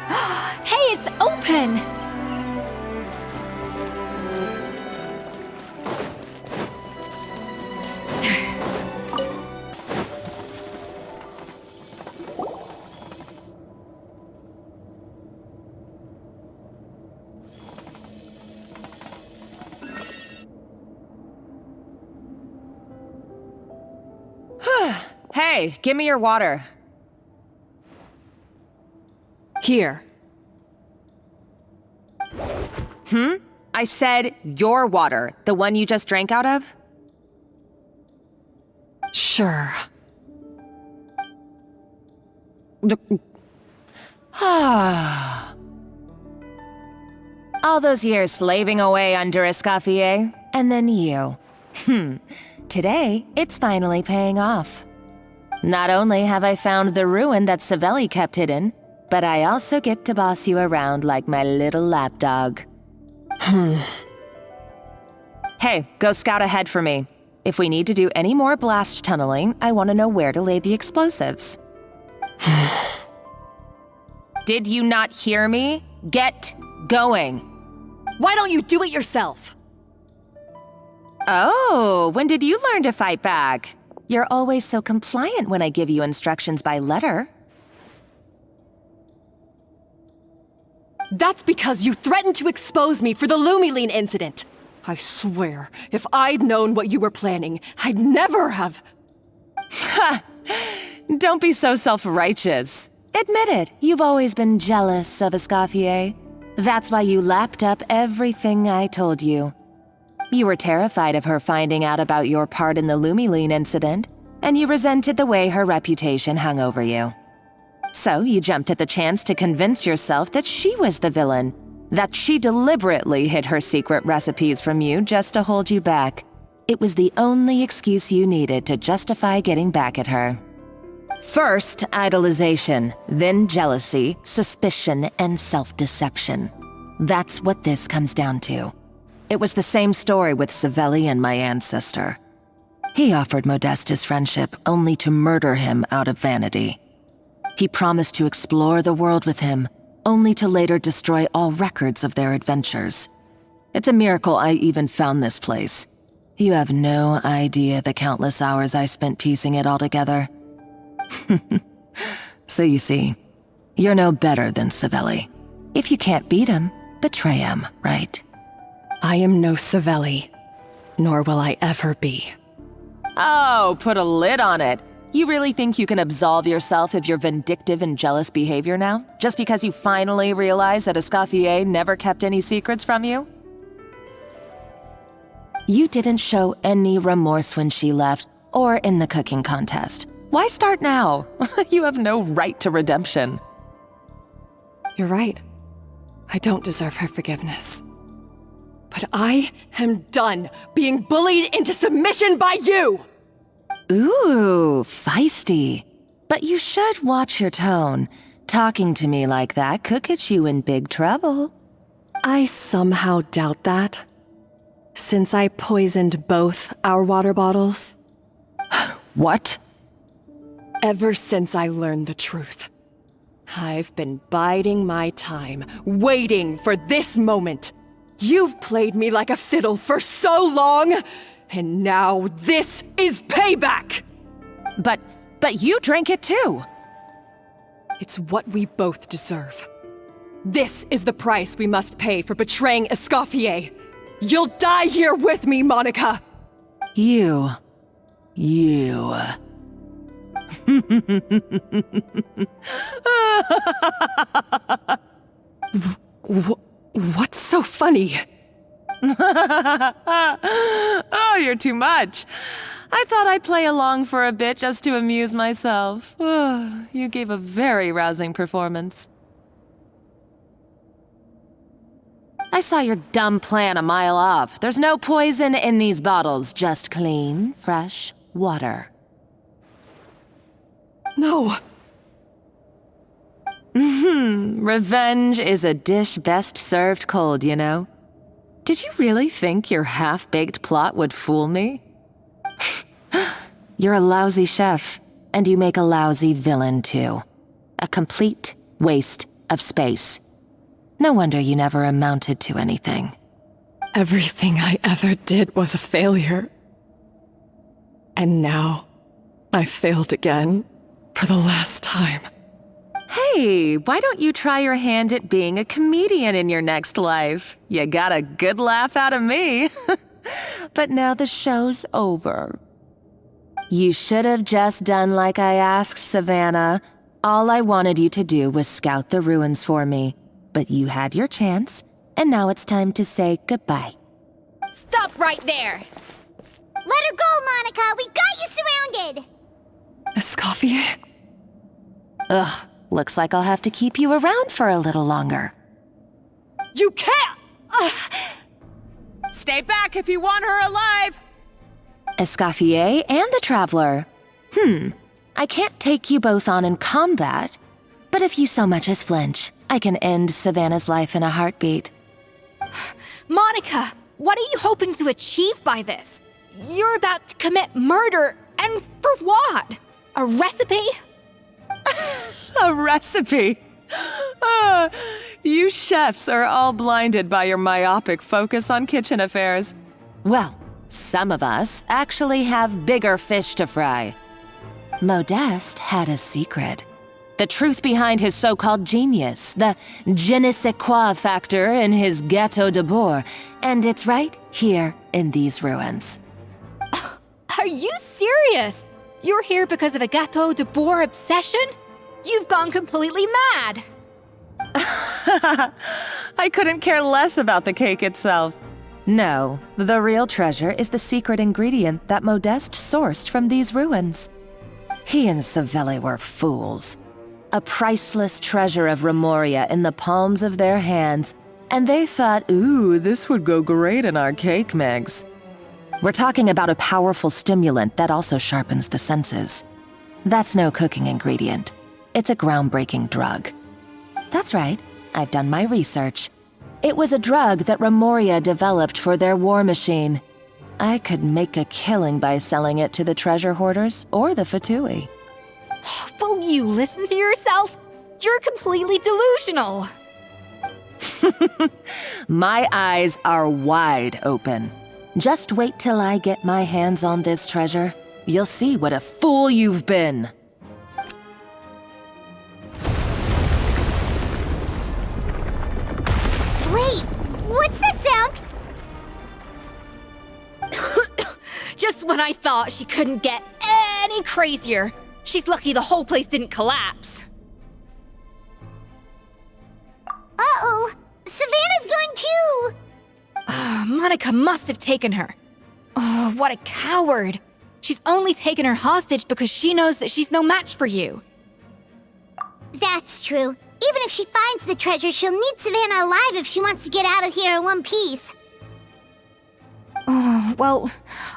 Hey, it's open! Hey, give me your water. Here. I said your water, the one you just drank out of? Sure. All those years slaving away under Escoffier, and then you. Today, it's finally paying off. Not only have I found the ruin that Savelli kept hidden, but I also get to boss you around like my little lapdog. Hey, go scout ahead for me. If we need to do any more blast tunneling, I want to know where to lay the explosives. Did you not hear me? Get going. Why don't you do it yourself? Oh, when did you learn to fight back? You're always so compliant when I give you instructions by letter. That's because you threatened to expose me for the Lumiline incident. I swear, if I'd known what you were planning, I'd never have... Ha! Don't be so self-righteous. Admit it, you've always been jealous of Escoffier. That's why you lapped up everything I told you. You were terrified of her finding out about your part in the Lumiline incident, and you resented the way her reputation hung over you. So you jumped at the chance to convince yourself that she was the villain, that she deliberately hid her secret recipes from you just to hold you back. It was the only excuse you needed to justify getting back at her. First, idolization, then jealousy, suspicion, and self-deception. That's what this comes down to. It was the same story with Savelli and my ancestor. He offered Modeste his friendship only to murder him out of vanity. He promised to explore the world with him, only to later destroy all records of their adventures. It's a miracle I even found this place. You have no idea the countless hours I spent piecing it all together. So you see, you're no better than Savelli. If you can't beat him, betray him, right? I am no Savelli, nor will I ever be. Oh, put a lid on it. You really think you can absolve yourself of your vindictive and jealous behavior now? Just because you finally realize that Escoffier never kept any secrets from you? You didn't show any remorse when she left, or in the cooking contest. Why start now? You have no right to redemption. You're right. I don't deserve her forgiveness. But I am done being bullied into submission by you! Ooh, feisty. But you should watch your tone. Talking to me like that could get you in big trouble. I somehow doubt that. Since I poisoned both our water bottles. What? Ever since I learned the truth, I've been biding my time, waiting for this moment. You've played me like a fiddle for so long, and now this is payback! But you drank it too! It's what we both deserve. This is the price we must pay for betraying Escoffier. You'll die here with me, Monica! You. What's so funny? Oh, you're too much. I thought I'd play along for a bit just to amuse myself. You gave a very rousing performance. I saw your dumb plan a mile off. There's no poison in these bottles, just clean, fresh water. No. Revenge is a dish best served cold, you know? Did you really think your half-baked plot would fool me? You're a lousy chef, and you make a lousy villain, too. A complete waste of space. No wonder you never amounted to anything. Everything I ever did was a failure. And now, I failed again, for the last time. Hey, why don't you try your hand at being a comedian in your next life? You got a good laugh out of me. But now the show's over. You should have just done like I asked, Savannah. All I wanted you to do was scout the ruins for me. But you had your chance, and now it's time to say goodbye. Stop right there! Let her go, Monica! We've got you surrounded! Escoffier? Ugh, looks like I'll have to keep you around for a little longer. You can't! Stay back if you want her alive! Escoffier and the Traveler. I can't take you both on in combat, but if you so much as flinch, I can end Savannah's life in a heartbeat. Monica, what are you hoping to achieve by this? You're about to commit murder, and for what? A recipe? A recipe? You chefs are all blinded by your myopic focus on kitchen affairs. Well, some of us actually have bigger fish to fry. Modeste had a secret. The truth behind his so-called genius, the je ne sais quoi factor in his Gâteau de Bourg, and it's right here in these ruins. Are you serious? You're here because of a Gâteau de Bourg obsession? You've gone completely mad! I couldn't care less about the cake itself. No, the real treasure is the secret ingredient that Modeste sourced from these ruins. He and Savelli were fools. A priceless treasure of Remoria in the palms of their hands, and they thought, ooh, this would go great in our cake mix. We're talking about a powerful stimulant that also sharpens the senses. That's no cooking ingredient. It's a groundbreaking drug. That's right, I've done my research. It was a drug that Remoria developed for their war machine. I could make a killing by selling it to the treasure hoarders or the Fatui. Will you listen to yourself? You're completely delusional. My eyes are wide open. Just wait till I get my hands on this treasure. You'll see what a fool you've been. Wait, what's that sound? Just when I thought she couldn't get any crazier. She's lucky the whole place didn't collapse. Uh-oh, Savannah's gone too! Monica must have taken her. Oh, what a coward. She's only taken her hostage because she knows that she's no match for you. That's true. Even if she finds the treasure, she'll need Savannah alive if she wants to get out of here in one piece. Oh, well,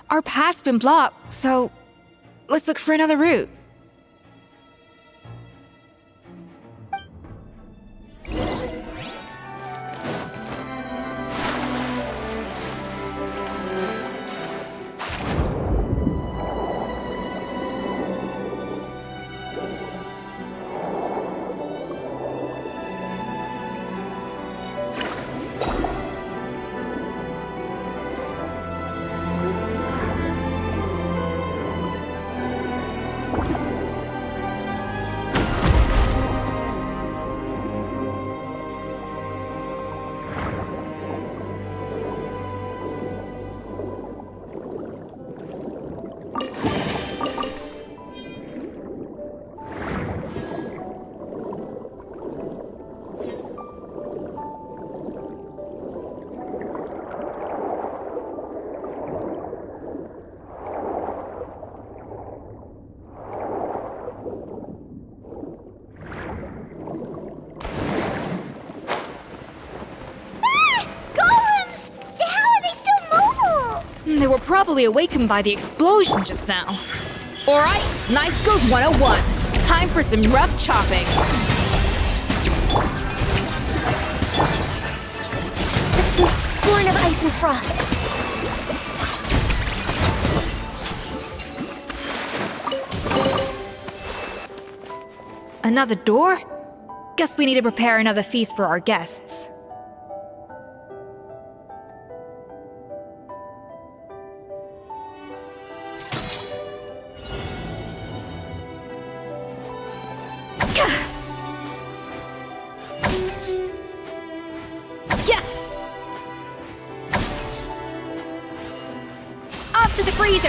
our path's been blocked, so let's look for another route. They were probably awakened by the explosion just now. Alright, Knife Skills 101. Time for some rough chopping. Let's be born of ice and frost. Another door? Guess we need to prepare another feast for our guests. Up to the freezer!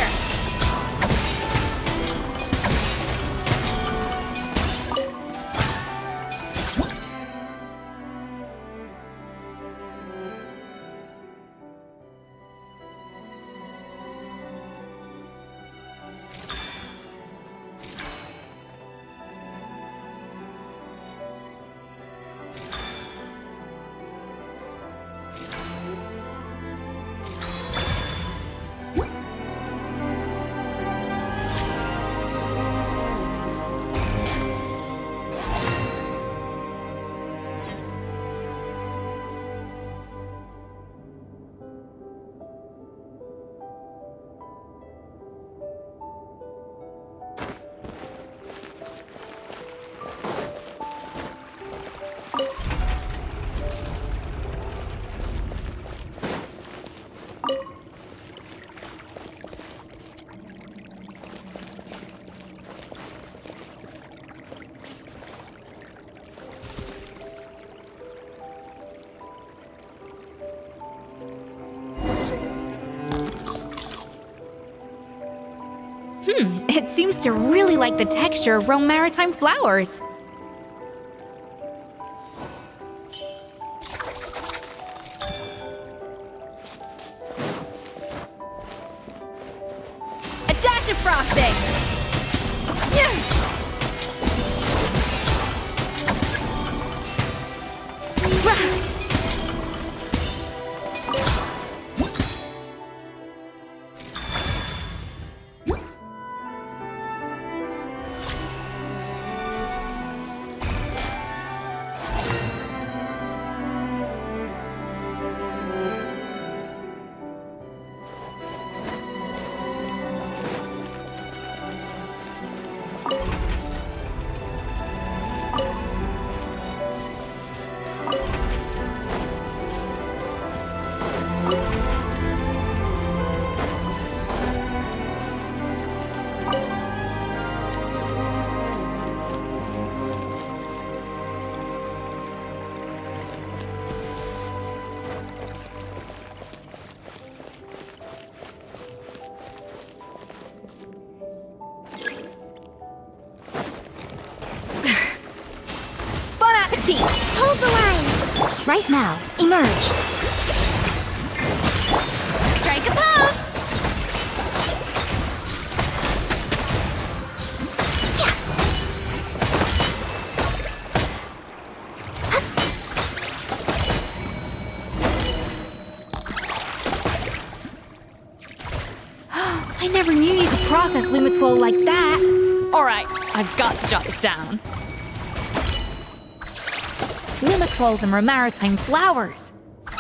It seems to really like the texture of Rome maritime flowers. A dash of frosting! Hold the line! Right now, emerge. Strike a pose! I never knew you could process Lumitwol like that. Alright, I've got to jot this down. Lumitwols and maritime flowers.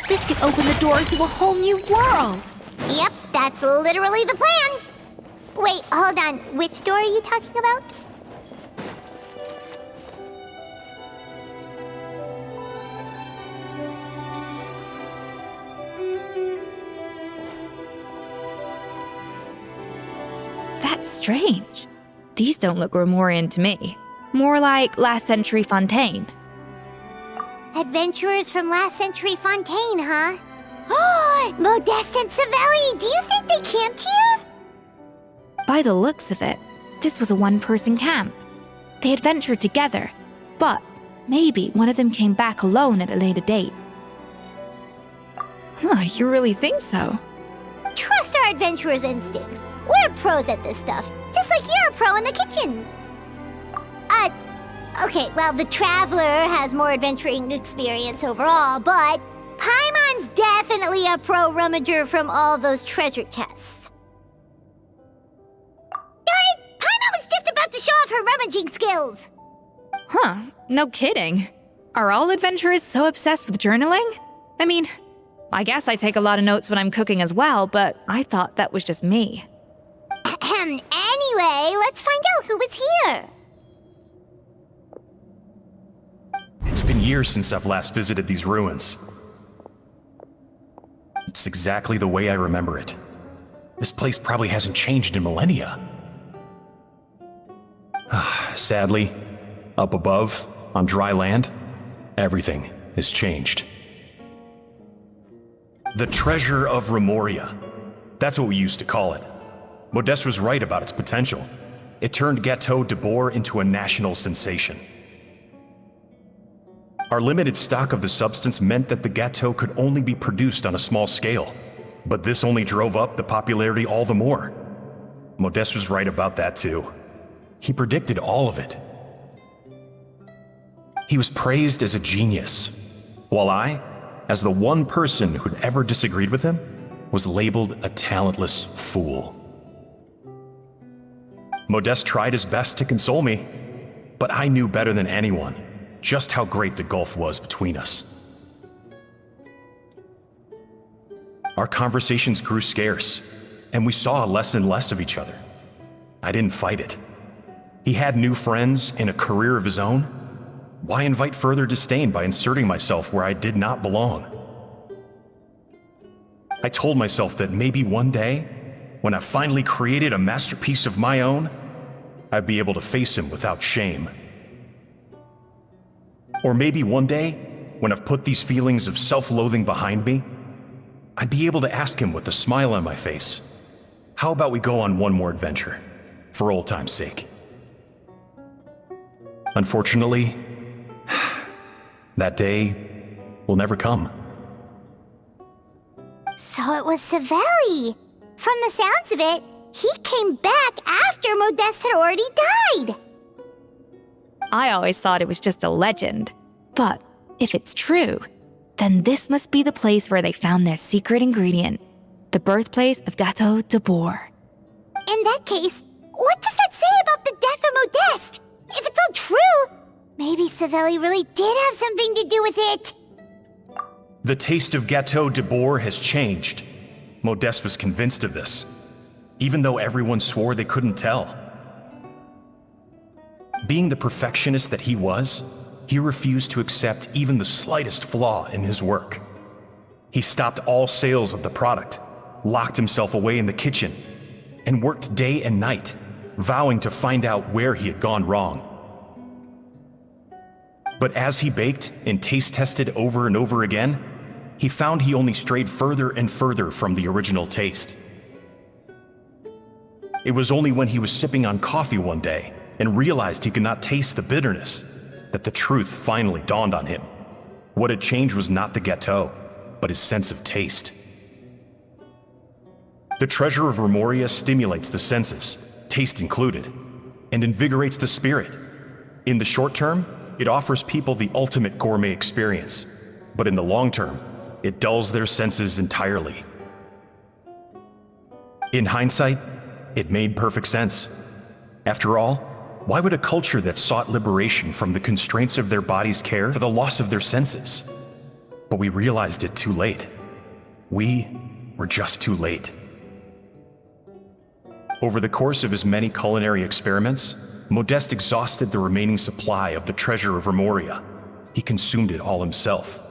This could open the door to a whole new world. Yep, that's literally the plan. Wait, hold on. Which door are you talking about? That's strange. These don't look Romorian to me. More like last century Fontaine. Adventurers from last century Fontaine, huh? Oh, Modeste and Savelli, do you think they camped here? By the looks of it, this was a one-person camp. They adventured together, but maybe one of them came back alone at a later date. Huh, you really think so? Trust our adventurers' instincts. We're pros at this stuff, just like you're a pro in the kitchen. Okay, well, the Traveler has more adventuring experience overall, but Paimon's definitely a pro rummager from all those treasure chests. Darn it! Paimon was just about to show off her rummaging skills! Huh, no kidding. Are all adventurers so obsessed with journaling? I mean, I guess I take a lot of notes when I'm cooking as well, but I thought that was just me. Anyway, let's find out who was here. been years since I've last visited these ruins. It's exactly the way I remember it. This place probably hasn't changed in millennia. Sadly, up above, on dry land, everything has changed. The treasure of Remoria. That's what we used to call it. Modeste was right about its potential. It turned Gâteau de Bourg into a national sensation. Our limited stock of the substance meant that the gâteau could only be produced on a small scale, but this only drove up the popularity all the more. Modeste was right about that too. He predicted all of it. He was praised as a genius, while I, as the one person who'd ever disagreed with him, was labeled a talentless fool. Modeste tried his best to console me, but I knew better than anyone just how great the gulf was between us. Our conversations grew scarce, and we saw less and less of each other. I didn't fight it. He had new friends and a career of his own. Why invite further disdain by inserting myself where I did not belong? I told myself that maybe one day, when I finally created a masterpiece of my own, I'd be able to face him without shame. Or maybe one day, when I've put these feelings of self-loathing behind me, I'd be able to ask him with a smile on my face, how about we go on one more adventure, for old time's sake? Unfortunately, that day will never come. So it was Savelli. From the sounds of it, he came back after Modeste had already died. I always thought it was just a legend. But if it's true, then this must be the place where they found their secret ingredient, the birthplace of Gâteau de Bourg. In that case, what does that say about the death of Modeste? If it's all true, maybe Savelli really did have something to do with it. The taste of Gâteau de Bourg has changed. Modeste was convinced of this, even though everyone swore they couldn't tell. Being the perfectionist that he was, he refused to accept even the slightest flaw in his work. He stopped all sales of the product, locked himself away in the kitchen, and worked day and night, vowing to find out where he had gone wrong. But as he baked and taste tested over and over again, he found he only strayed further and further from the original taste. It was only when he was sipping on coffee one day and realized he could not taste the bitterness that the truth finally dawned on him. What had changed was not the gâteau, but his sense of taste. The treasure of Remoria stimulates the senses, taste included, and invigorates the spirit. In the short term, it offers people the ultimate gourmet experience, but in the long term, it dulls their senses entirely. In hindsight, it made perfect sense. After all, why would a culture that sought liberation from the constraints of their bodies care for the loss of their senses? But we realized it too late. We were just too late. Over the course of his many culinary experiments, Modeste exhausted the remaining supply of the treasure of Remoria. He consumed it all himself.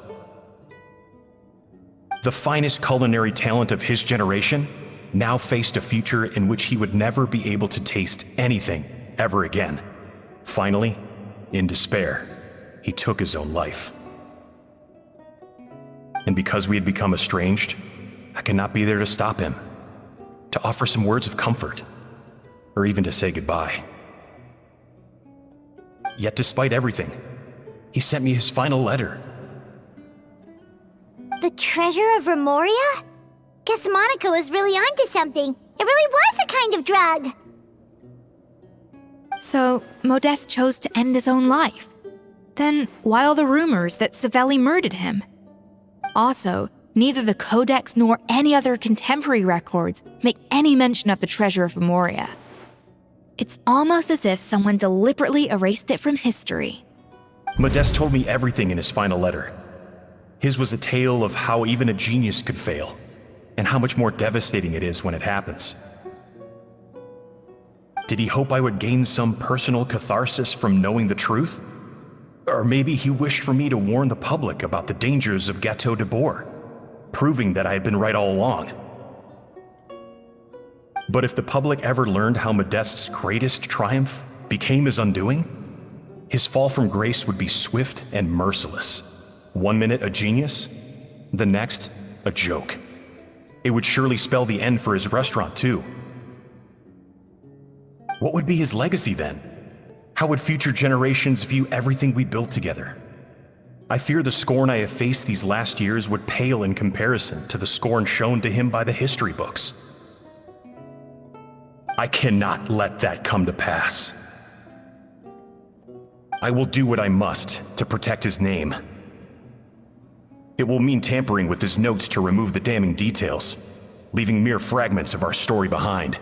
The finest culinary talent of his generation now faced a future in which he would never be able to taste anything ever again. Finally, in despair, he took his own life. And because we had become estranged, I could not be there to stop him, to offer some words of comfort, or even to say goodbye. Yet despite everything, he sent me his final letter. The treasure of Remoria? Guess Monica was really onto something. It really was a kind of drug. So, Modeste chose to end his own life. Then, why all the rumors that Savelli murdered him? Also, neither the Codex nor any other contemporary records make any mention of the treasure of Remoria. It's almost as if someone deliberately erased it from history. Modeste told me everything in his final letter. His was a tale of how even a genius could fail, and how much more devastating it is when it happens. Did he hope I would gain some personal catharsis from knowing the truth? Or maybe he wished for me to warn the public about the dangers of Gateau de Bourg, proving that I had been right all along. But if the public ever learned how Modeste's greatest triumph became his undoing, his fall from grace would be swift and merciless. 1 minute a genius, the next a joke. It would surely spell the end for his restaurant too. What would be his legacy then? How would future generations view everything we built together? I fear the scorn I have faced these last years would pale in comparison to the scorn shown to him by the history books. I cannot let that come to pass. I will do what I must to protect his name. It will mean tampering with his notes to remove the damning details, leaving mere fragments of our story behind.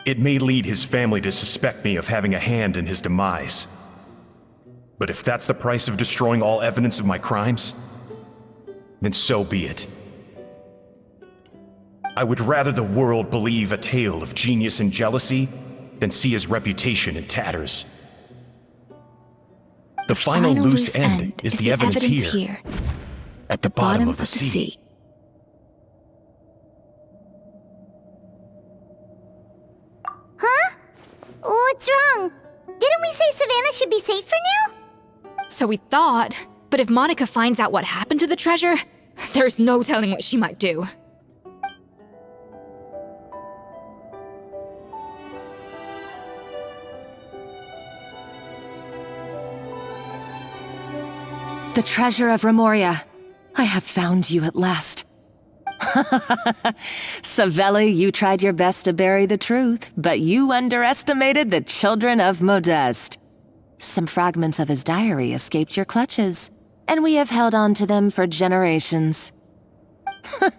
It may lead his family to suspect me of having a hand in his demise. But if that's the price of destroying all evidence of my crimes, then so be it. I would rather the world believe a tale of genius and jealousy than see his reputation in tatters. The final loose end is the evidence here, at the bottom of the sea. Huh? What's wrong? Didn't we say Savannah should be safe for now? So we thought, but if Monica finds out what happened to the treasure, there's no telling what she might do. The treasure of Remoria. I have found you at last. Savelli, you tried your best to bury the truth, but you underestimated the children of Modeste. Some fragments of his diary escaped your clutches, and we have held on to them for generations. But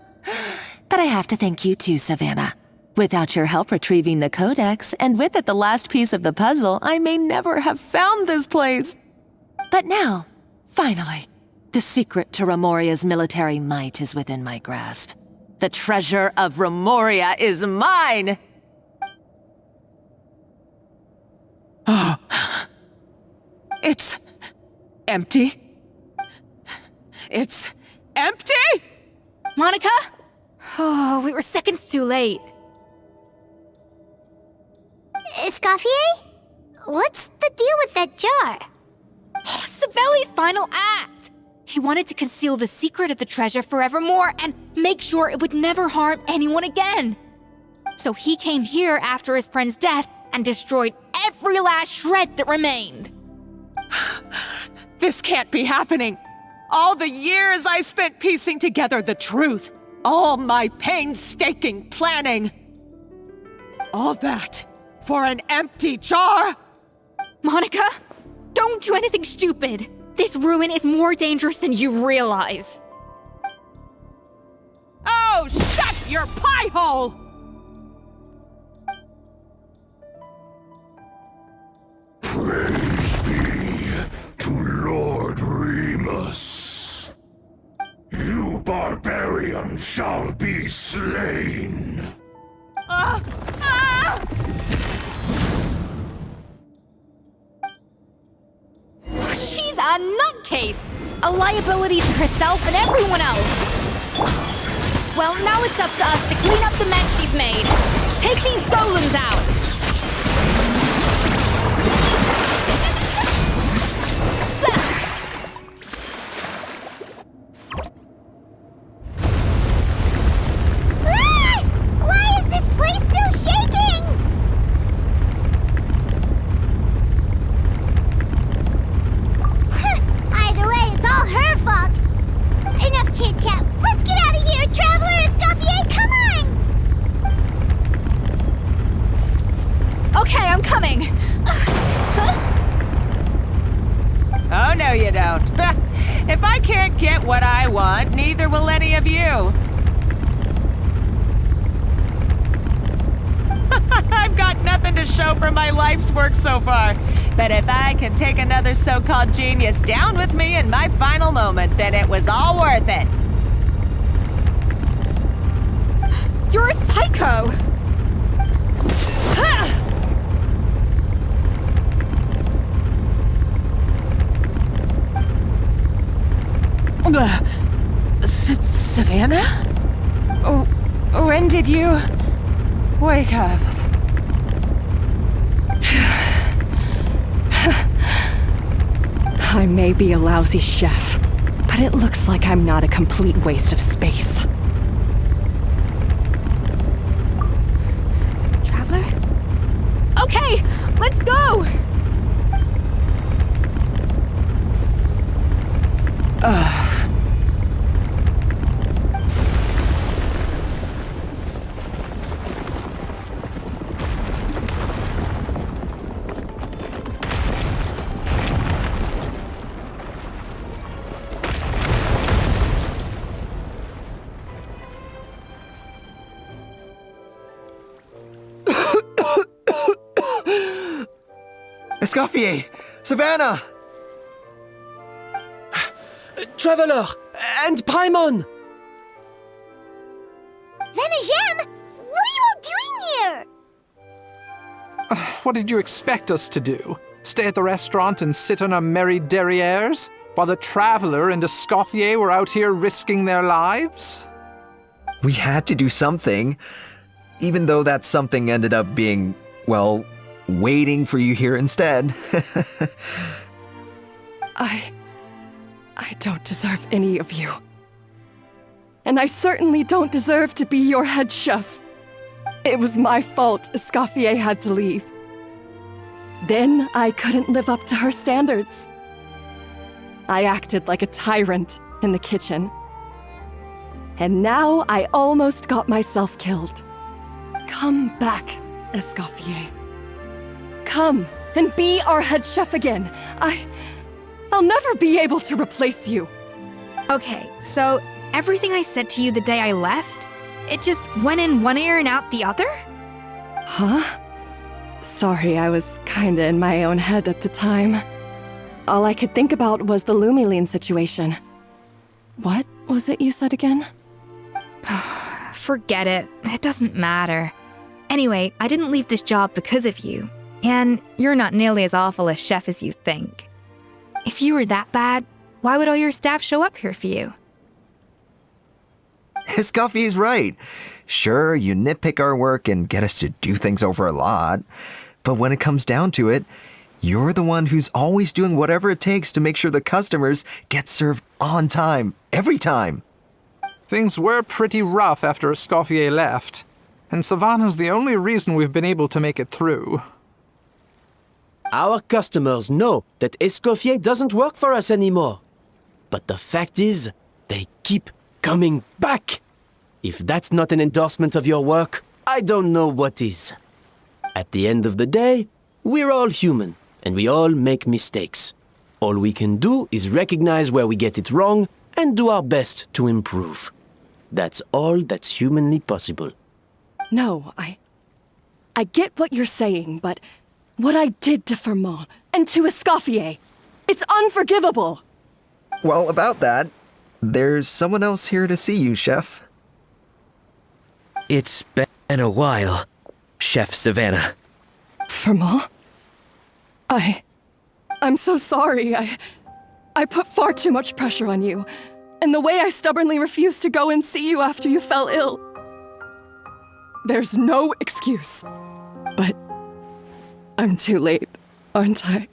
I have to thank you too, Savannah. Without your help retrieving the codex, and with it the last piece of the puzzle, I may never have found this place. But now, finally, the secret to Remoria's military might is within my grasp. The treasure of Remoria is mine! Oh. It's empty. It's empty? Monica? Oh, we were seconds too late. Escoffier? What's the deal with that jar? Savelli's final act! He wanted to conceal the secret of the treasure forevermore and make sure it would never harm anyone again. So he came here after his friend's death and destroyed every last shred that remained. This can't be happening. All the years I spent piecing together the truth. All my painstaking planning. All that for an empty jar? Monica, don't do anything stupid. This ruin is more dangerous than you realize. Oh, shut your pie hole! Praise be to Lord Remus. You barbarian shall be slain. She's a nutcase! A liability to herself and everyone else! Well, now it's up to us to clean up the mess she's made. Take these golems out! Why is this place still shaking? Either way, it's all her fault. Enough chit-chat. Let's get out of here, Traveler Escoffier, come on! Okay, I'm coming. Oh, no you don't. If I can't get what I want, neither will any of you. I've got nothing to show for my life's work so far. But if I can take another so-called genius down with me in my final moment, then it was all worth it. You're a psycho! Savannah? Oh, when did you wake up? I may be a lousy chef, but it looks like I'm not a complete waste of space. Traveler? Okay, let's go! Escoffier! Savannah! Traveler! And Paimon! Venejem! What are you all doing here? What did you expect us to do? Stay at the restaurant and sit on our merry derrieres? While the Traveler and Escoffier were out here risking their lives? We had to do something. Even though that something ended up being, well, waiting for you here instead. I don't deserve any of you. And I certainly don't deserve to be your head chef. It was my fault Escoffier had to leave. Then I couldn't live up to her standards. I acted like a tyrant in the kitchen. And now I almost got myself killed. Come back, Escoffier. Come and be our head chef again. I'll never be able to replace you. Okay, so everything I said to you the day I left, it just went in one ear and out the other? Huh? Sorry, I was kinda in my own head at the time. All I could think about was the Lumiline situation. What was it you said again? Forget it. It doesn't matter. Anyway, I didn't leave this job because of you. And you're not nearly as awful a chef as you think. If you were that bad, why would all your staff show up here for you? Escoffier's right. Sure, you nitpick our work and get us to do things over a lot. But when it comes down to it, you're the one who's always doing whatever it takes to make sure the customers get served on time, every time. Things were pretty rough after Escoffier left, and Savannah's the only reason we've been able to make it through. Our customers know that Escoffier doesn't work for us anymore. But the fact is, they keep coming back. If that's not an endorsement of your work, I don't know what is. At the end of the day, we're all human, and we all make mistakes. All we can do is recognize where we get it wrong and do our best to improve. That's all that's humanly possible. No, I get what you're saying, but what I did to Fermont and to Escoffier, it's unforgivable. Well, about that, there's someone else here to see you, Chef. It's been a while, Chef Savannah. Fermont? I'm so sorry. I put far too much pressure on you, and the way I stubbornly refused to go and see you after you fell ill. There's no excuse. But I'm too late, aren't I?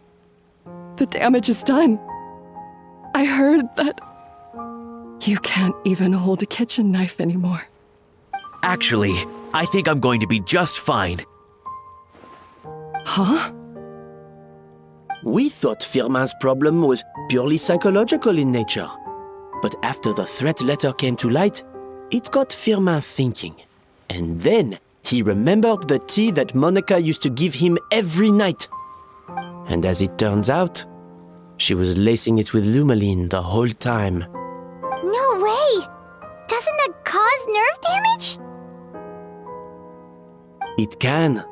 The damage is done. I heard that you can't even hold a kitchen knife anymore. Actually, I think I'm going to be just fine. Huh? We thought Firmin's problem was purely psychological in nature. But after the threat letter came to light, it got Firmin thinking. And then he remembered the tea that Monica used to give him every night. And as it turns out, she was lacing it with Lumiline the whole time. No way! Doesn't that cause nerve damage? It can.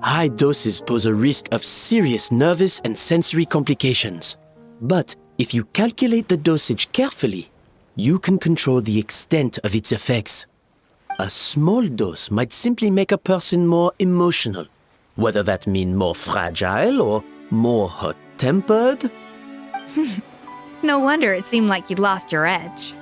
High doses pose a risk of serious nervous and sensory complications. But if you calculate the dosage carefully, you can control the extent of its effects. A small dose might simply make a person more emotional, whether that means more fragile or more hot-tempered. No wonder it seemed like you'd lost your edge.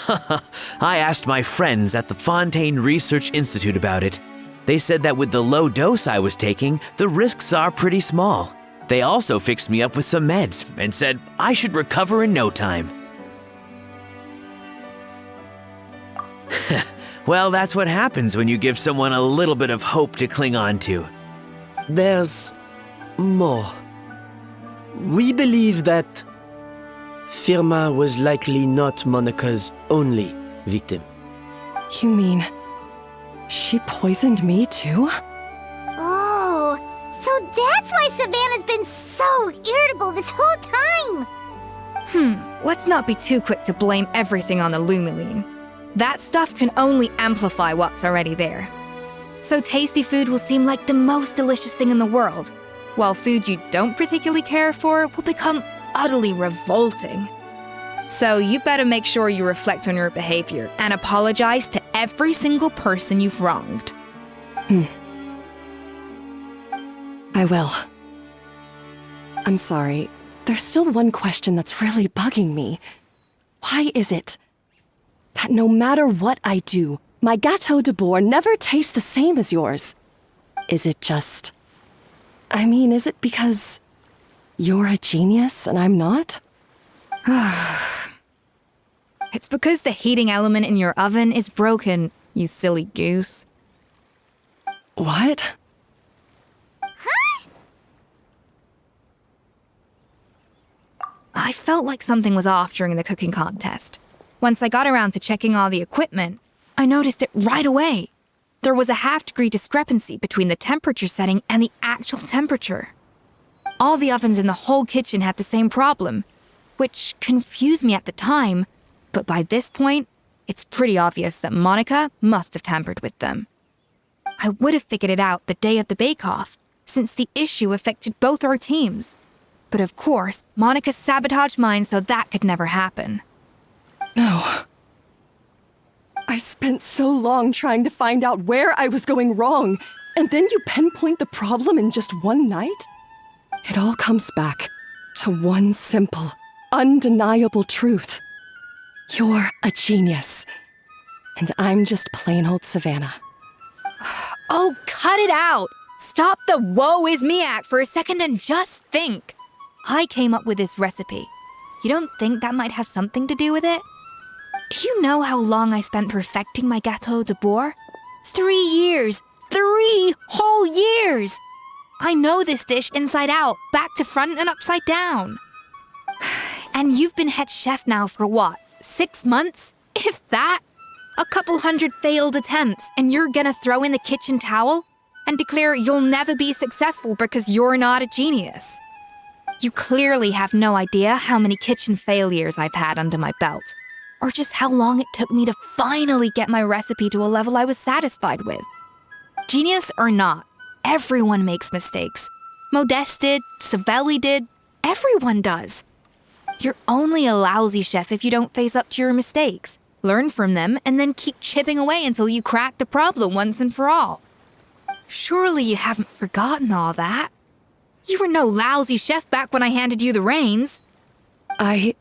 I asked my friends at the Fontaine Research Institute about it. They said that with the low dose I was taking, the risks are pretty small. They also fixed me up with some meds and said I should recover in no time. Well, that's what happens when you give someone a little bit of hope to cling on to. There's more. We believe that Firma was likely not Monica's only victim. You mean she poisoned me too? Oh, so that's why Savannah's been so irritable this whole time! Let's not be too quick to blame everything on the Lumiline. That stuff can only amplify what's already there. So tasty food will seem like the most delicious thing in the world, while food you don't particularly care for will become utterly revolting. So you better make sure you reflect on your behavior and apologize to every single person you've wronged. I will. I'm sorry. There's still one question that's really bugging me. Why is it that no matter what I do, my Gâteau de Bourg never tastes the same as yours? Is it just... is it because you're a genius and I'm not? It's because the heating element in your oven is broken, you silly goose. What? I felt like something was off during the cooking contest. Once I got around to checking all the equipment, I noticed it right away. There was a half-degree discrepancy between the temperature setting and the actual temperature. All the ovens in the whole kitchen had the same problem, which confused me at the time, but by this point, it's pretty obvious that Monica must have tampered with them. I would have figured it out the day of the bake-off, since the issue affected both our teams. But of course, Monica sabotaged mine so that could never happen. No. I spent so long trying to find out where I was going wrong, and then you pinpoint the problem in just one night? It all comes back to one simple, undeniable truth. You're a genius, and I'm just plain old Savannah. Oh, cut it out! Stop the woe is me act for a second and just think. I came up with this recipe. You don't think that might have something to do with it? Do you know how long I spent perfecting my Gâteau de Bourg? 3 years! 3 whole years! I know this dish inside out, back to front and upside down. And you've been head chef now for what, 6 months? If that? A couple hundred failed attempts, and you're gonna throw in the kitchen towel? And declare you'll never be successful because you're not a genius? You clearly have no idea how many kitchen failures I've had under my belt, or just how long it took me to finally get my recipe to a level I was satisfied with. Genius or not, everyone makes mistakes. Modeste did, Savelli did, everyone does. You're only a lousy chef if you don't face up to your mistakes, learn from them, and then keep chipping away until you crack the problem once and for all. Surely you haven't forgotten all that. You were no lousy chef back when I handed you the reins. I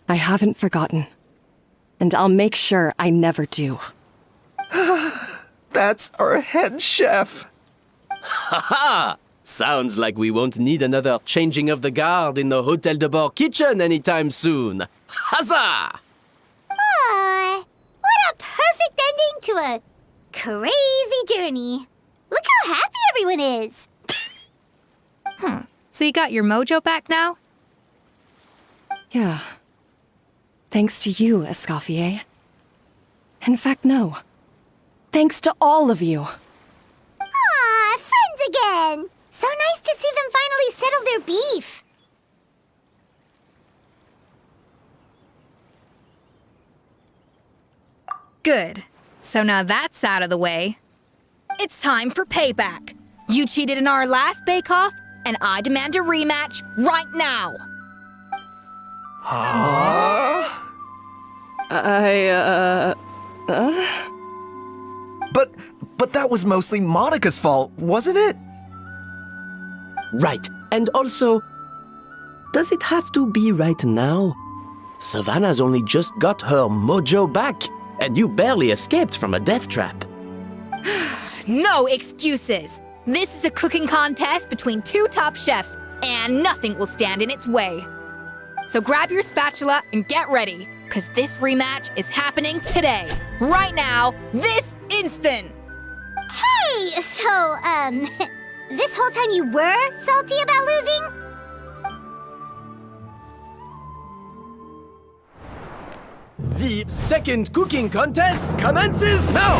haven't forgotten. And I'll make sure I never do. That's our head chef. Ha ha! Sounds like we won't need another changing of the guard in the Hôtel de Bord kitchen anytime soon. Huzzah! Aw, what a perfect ending to a crazy journey. Look how happy everyone is. So you got your mojo back now? Yeah. Thanks to you, Escoffier. In fact, no. Thanks to all of you. Aw, friends again. So nice to see them finally settle their beef. Good. So now that's out of the way. It's time for payback. You cheated in our last bake-off, and I demand a rematch right now. But that was mostly Monica's fault, wasn't it? Right. And also, does it have to be right now? Savannah's only just got her mojo back, and you barely escaped from a death trap. No excuses! This is a cooking contest between two top chefs, and nothing will stand in its way. So grab your spatula and get ready, because this rematch is happening today. Right now, this instant! Hey! So, this whole time you were salty about losing? The second cooking contest commences now!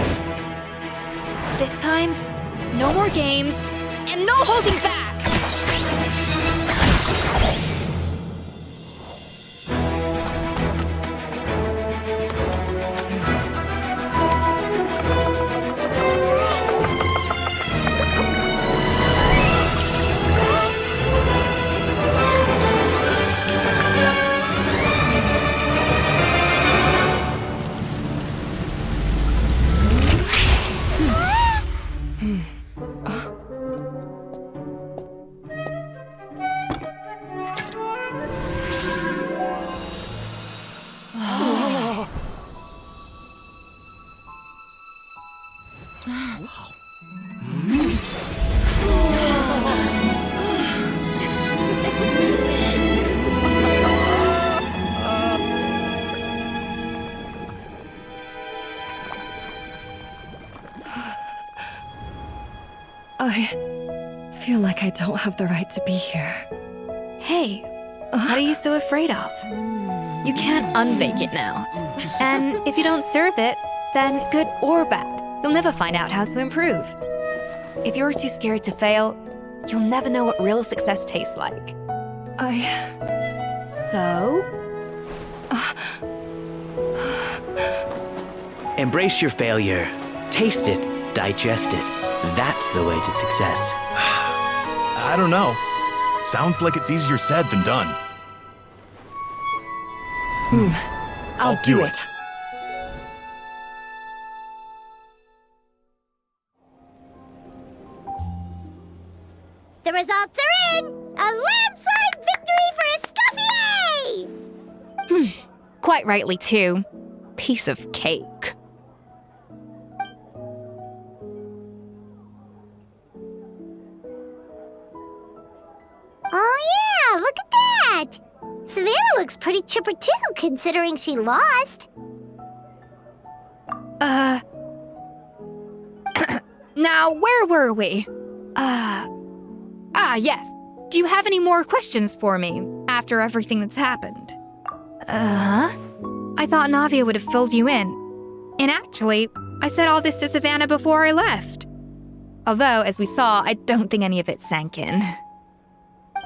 This time, no more games, and no holding back! I feel like I don't have the right to be here. Hey, what are you so afraid of? You can't unbake it now. And if you don't serve it, then good or bad, you'll never find out how to improve. If you're too scared to fail, you'll never know what real success tastes like. So? Embrace your failure. Taste it. Digest it. That's the way to success. I don't know. Sounds like it's easier said than done. I'll do it. The results are in! A landslide victory for Escoffier! Quite rightly, too. Piece of cake. Oh yeah, look at that! Savannah looks pretty chipper too, considering she lost. Now, where were we? Yes. Do you have any more questions for me after everything that's happened? I thought Navia would have filled you in. And actually, I said all this to Savannah before I left. Although, as we saw, I don't think any of it sank in.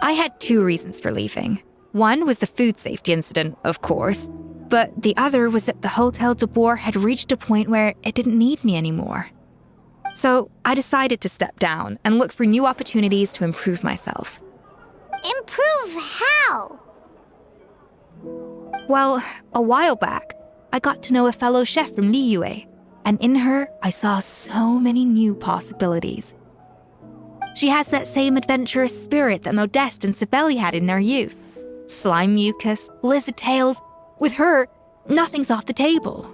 I had two reasons for leaving. One was the food safety incident, of course, but the other was that the Hotel de Boer had reached a point where it didn't need me anymore. So I decided to step down and look for new opportunities to improve myself. Improve how? Well, a while back, I got to know a fellow chef from Liyue, and in her, I saw so many new possibilities. She has that same adventurous spirit that Modeste and Sibeli had in their youth. Slime mucus, lizard tails. With her, nothing's off the table.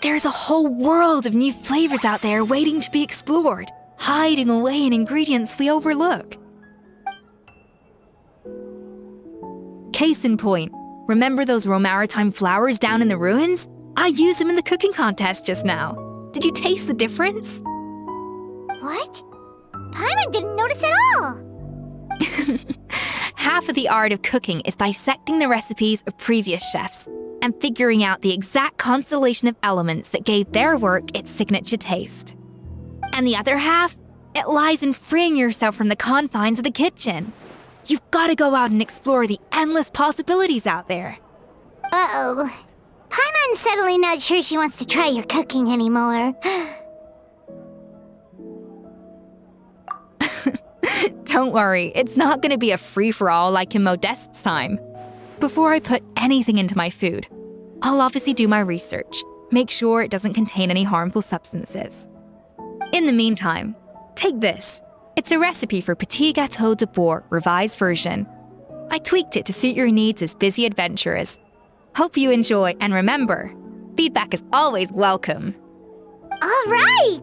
There's a whole world of new flavors out there waiting to be explored, hiding away in ingredients we overlook. Case in point, remember those Romaritime flowers down in the ruins? I used them in the cooking contest just now. Did you taste the difference? What? Paimon didn't notice at all! Half of the art of cooking is dissecting the recipes of previous chefs and figuring out the exact constellation of elements that gave their work its signature taste. And the other half, it lies in freeing yourself from the confines of the kitchen. You've got to go out and explore the endless possibilities out there. Uh-oh. Paimon's suddenly not sure she wants to try your cooking anymore. Don't worry, it's not going to be a free-for-all like in Modeste's time. Before I put anything into my food, I'll obviously do my research, make sure it doesn't contain any harmful substances. In the meantime, take this. It's a recipe for Petit Gâteau de Boer revised version. I I tweaked it to suit your needs as busy adventurers. Hope you enjoy, and remember, feedback is always welcome. All right!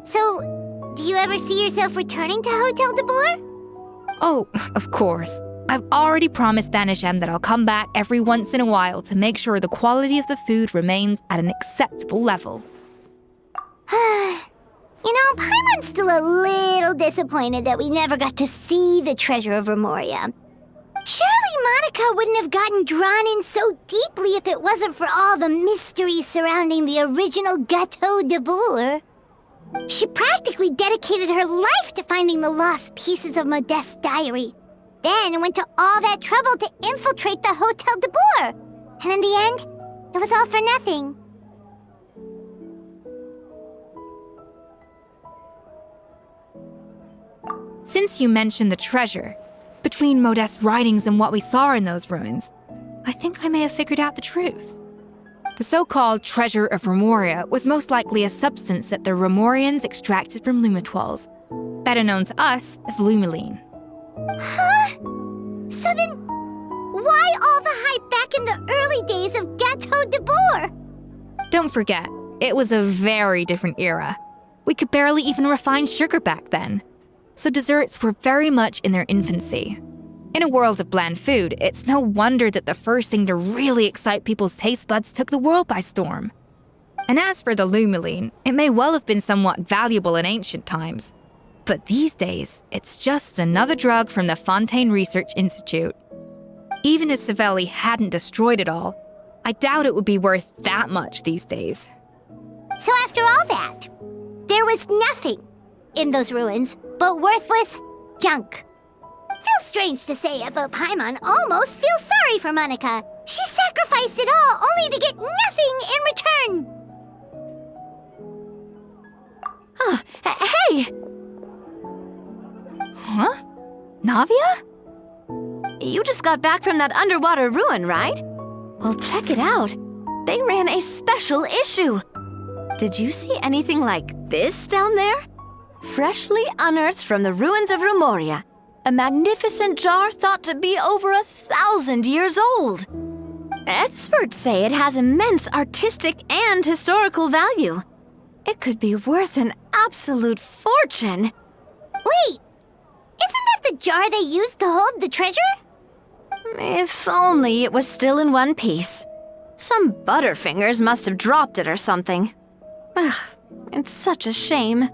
So, do you ever see yourself returning to Hotel de Boer? Oh, of course. I've already promised Banishem that I'll come back every once in a while to make sure the quality of the food remains at an acceptable level. You know, Paimon's still a little disappointed that we never got to see the treasure of Remoria. Surely Monica wouldn't have gotten drawn in so deeply if it wasn't for all the mystery surrounding the original Gâteau de Boer. She practically dedicated her life to finding the lost pieces of Modeste's diary, then went to all that trouble to infiltrate the Hotel de Boer. And in the end, it was all for nothing. Since you mentioned the treasure, between Modeste's writings and what we saw in those ruins, I think I may have figured out the truth. The so-called treasure of Remoria was most likely a substance that the Remorians extracted from Lumitoiles, better known to us as Lumiline. Huh? So then, why all the hype back in the early days of Gâteau de Boer? Don't forget, it was a very different era. We could barely even refine sugar back then, so desserts were very much in their infancy. In a world of bland food, it's no wonder that the first thing to really excite people's taste buds took the world by storm. And as for the Lumiline, it may well have been somewhat valuable in ancient times. But these days, it's just another drug from the Fontaine Research Institute. Even if Savelli hadn't destroyed it all, I doubt it would be worth that much these days. So after all that, there was nothing in those ruins but worthless junk. Feels strange to say it, but Paimon almost feels sorry for Monica. She sacrificed it all only to get nothing in return. Hey! Huh? Navia? You just got back from that underwater ruin, right? Well, check it out. They ran a special issue. Did you see anything like this down there? Freshly unearthed from the ruins of Remoria. A magnificent jar thought to be over 1,000 years old. Experts say it has immense artistic and historical value. It could be worth an absolute fortune. Wait, isn't that the jar they used to hold the treasure? If only it was still in one piece. Some butterfingers must have dropped it or something. Ugh, it's such a shame.